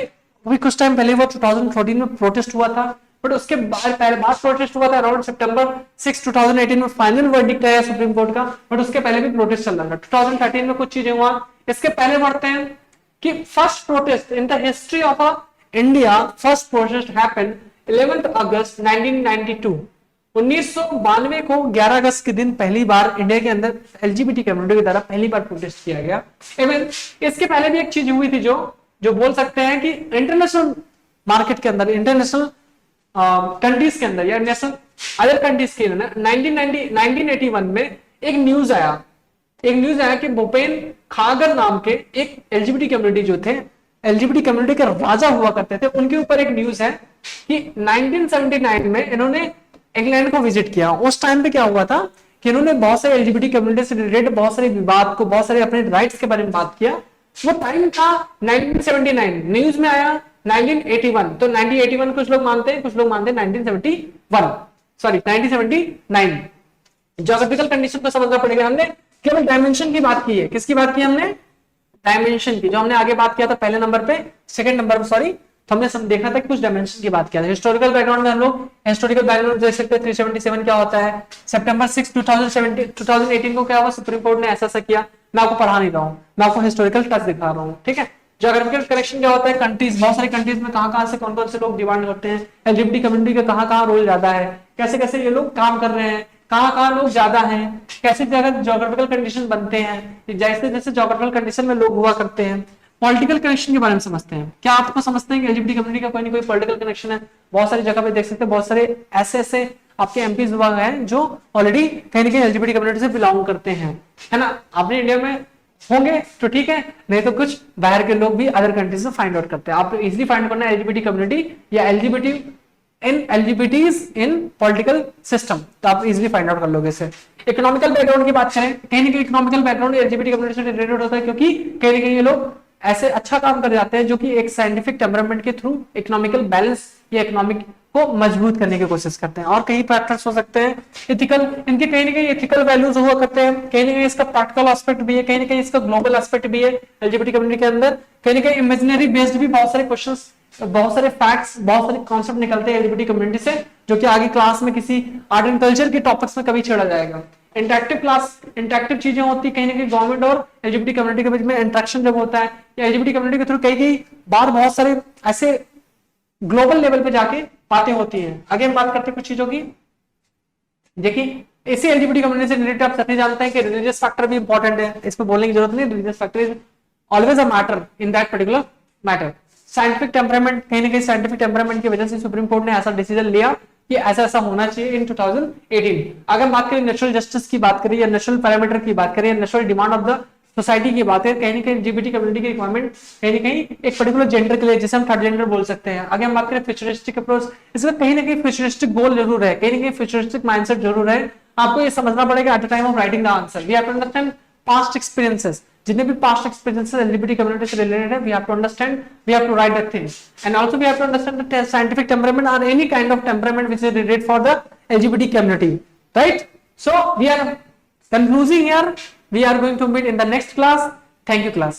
अभी कुछ टाइम पहले वो 2014 में प्रोटेस्ट हुआ था, बट उसके बाद प्रोटेस्ट हुआ था अराउंड सितंबर 6, 2018 में फाइनल वर्डिक्ट आया सुप्रीम कोर्ट का, बट उसके पहले भी प्रोटेस्ट चल रहा था। 2013 में कुछ चीजें हुआ। इसके पहले बढ़ते हैं कि first protest in the history of India, first protest happened 11 अगस्त 1992। 1992 को 11 अगस्त के दिन पहली बार इंडिया के अंदर एलजीबीटी कम्युनिटी के द्वारा पहली बार प्रोटेस्ट किया गया। इवन इसके पहले भी एक चीज हुई थी जो बोल सकते हैं कि इंटरनेशनल मार्केट के अंदर, इंटरनेशनल कंट्रीज के अंदर या नेशनल अदर कंट्रीज के अंदर 1981 में एक न्यूज आया कि भूपेन खागर नाम के एक एलजीबीटी कम्युनिटी जो थे, एलजीबीटी कम्युनिटी के राजा हुआ करते थे, उनके ऊपर एक न्यूज है कि 1979 में इन्होंने इंग्लैंड को विजिट किया। उस टाइम पे क्या हुआ था कि इन्होंने बहुत सारे एलजीबीटी कम्युनिटी से रिलेटेड बहुत सारे विवाद को, बहुत सारे अपने राइट्स के बारे में बात किया। वो टाइम था 1979, न्यूज में आया 1981, तो 1981 कुछ लोग मानते हैं, कुछ लोग मानते हैं 1971, सॉरी 1979। ज्योग्राफिकल कंडीशन को समझना पड़ेगा। हमने केवल डायमेंशन की बात की है, किसकी बात की हमने, डायमेंशन की, जो हमने आगे बात किया था पहले नंबर पे, सेकंड नंबर पे सॉरी, तो हमने देखा था कि कुछ डायमेंशन की बात किया था। हिस्टोरिकल बैकग्राउंड में हम लोग हिस्टोरिकल बैकग्राउंड देख सकते हैं। 377 क्या होता है, सितंबर 6, 2018 को क्या हुआ, सुप्रीम कोर्ट ने ऐसा किया। मैं आपको पढ़ा नहीं रहा हूँ, मैं आपको हिस्टोरिकल टच दिखा रहा हूँ, ठीक है। ज्योग्राफिकल कनेक्शन क्या होता है, कंट्रीज, बहुत सारी कंट्रीज में कहां से कौन से लोग डिमांड करते हैं, एलजीबीटी कम्युनिटी का कहां रोल ज्यादा है, कैसे कैसे ये लोग काम कर रहे हैं, कहां लोग ज्यादा हैं, कैसे जगह ज्योग्राफिकल कंडीशन बनते हैं, जैसे जैसे ज्योग्राफिकल कंडीशन में लोग हुआ करते हैं। पॉलिटिकल कनेक्शन के बारे में समझते हैं। क्या आपको समझते हैं कि एलजीबीटी कम्युनिटी का कोई ना कोई पॉलिटिकल कनेक्शन है? बहुत सारी जगह पे देख सकते हैं, बहुत सारे ऐसे आपके एमपीज विभाग हैं जो ऑलरेडी कहीं ना कहीं एलजीबीटी कम्युनिटी से बिलोंग करते हैं, है ना। अपने इंडिया में होंगे तो ठीक है, नहीं तो कुछ बाहर के लोग भी अदर कंट्रीज से फाइंड आउट करते हैं। आप इजीली फाइंड करना है एलजीबीटी कम्युनिटी या एलजीबीटीज इन पॉलिटिकल सिस्टम, तो आप इजीली फाइंड आउट कर लोगे इसे। इकोनॉमिकल बैकग्राउंड की बात करें, कहीं ना कहीं इकोनॉमिकल बैकग्राउंड एलजीबीटी कम्युनिटी से रिलेटेड होता है, क्योंकि कहीं ना कहीं ये लोग ऐसे अच्छा काम कर जाते हैं जो कि एक साइंटिफिक टेम्परामेंट के थ्रू इकोनॉमिकल बैलेंस या इकोनॉमिक को मजबूत करने की कोशिश करते हैं। और कई फैक्टर्स हो सकते हैं एथिकल, इनके कहीं ना कहीं एथिकल वैल्यूज हुआ करते हैं, कहीं ना कहीं इसका प्रैक्टिकल एस्पेक्ट भी है, कहीं ना कहीं इसका ग्लोबल एस्पेक्ट भी है एलजीबीटी कम्युनिटी के अंदर, कहीं ना कहीं इमेजिनरी बेस्ड भी बहुत सारे क्वेश्चंस, बहुत सारे फैक्ट्स, बहुत सारे कॉन्सेप्ट निकलते हैं एलजीबीटी कम्युनिटी से, जो कि आगे क्लास में किसी आर्ट एंड कल्चर के टॉपिक्स में कभी छेड़ा जाएगा। इंटरेक्टिव क्लास, इंटरेक्टिव चीजें होती है, कहीं ना कहीं गवर्नमेंट और एलजीबीटी कम्युनिटी के बीच में इंटरेक्शन जब होता है, या एलजीबीटी कम्युनिटी के थ्रू कई कई बार बहुत सारे ऐसे ग्लोबल लेवल पे जाके बातें होती हैं। आगे हम बात करते हैं कुछ चीजों की। देखिए इसी एलजीबीटी कम्युनिटी से रिलेटेड आप सभी जानते हैं कि रिलीजियस फैक्टर भी इंपॉर्टेंट है, इस पर बोलने की जरूरत नहीं, religious factor is always a matter in that particular matter. Scientific temperament, कहीं ना कहीं साइंटिफिक टेम्परामेंट की वजह से सुप्रीम कोर्ट ने ऐसा डिसीजन लिया कि ऐसा ऐसा होना चाहिए इन 2018। अगर बात करें नेचुरल जस्टिस की बात करें, या नेचुरल पैरामीटर की बात करें, natural demand of the society की बात है, कहीं ना कहीं एलजीबीटी कम्युनिटी की रिक्वायरमेंट कहीं ना कहीं एक पर्टिकुलर जेंडर के लिए, जिसे हम थर्ड जेंडर बोल सकते हैं। आगे हम बात करें फ्यूचरिस्टिक अप्रोच, इसमें कहीं ना कहीं फ्यूचरिस्टिक गोल जरूर है, कहीं ना कहीं फ्यूचरिस्टिक माइंडसेट जरूर है। आपको ये समझना पड़ेगा at the time of writing the answer, we have to understand past experiences, जितने भी पास्ट एक्सपीरियंसेस एलजीबीटी कम्युनिटी से रिलेटेड है, we have to understand, we have to write the things, and also we have to understand the scientific temperament और any kind of temperament which is related for the LGBT community, right? So we are concluding here, we are going to meet in the next class. Thank you class.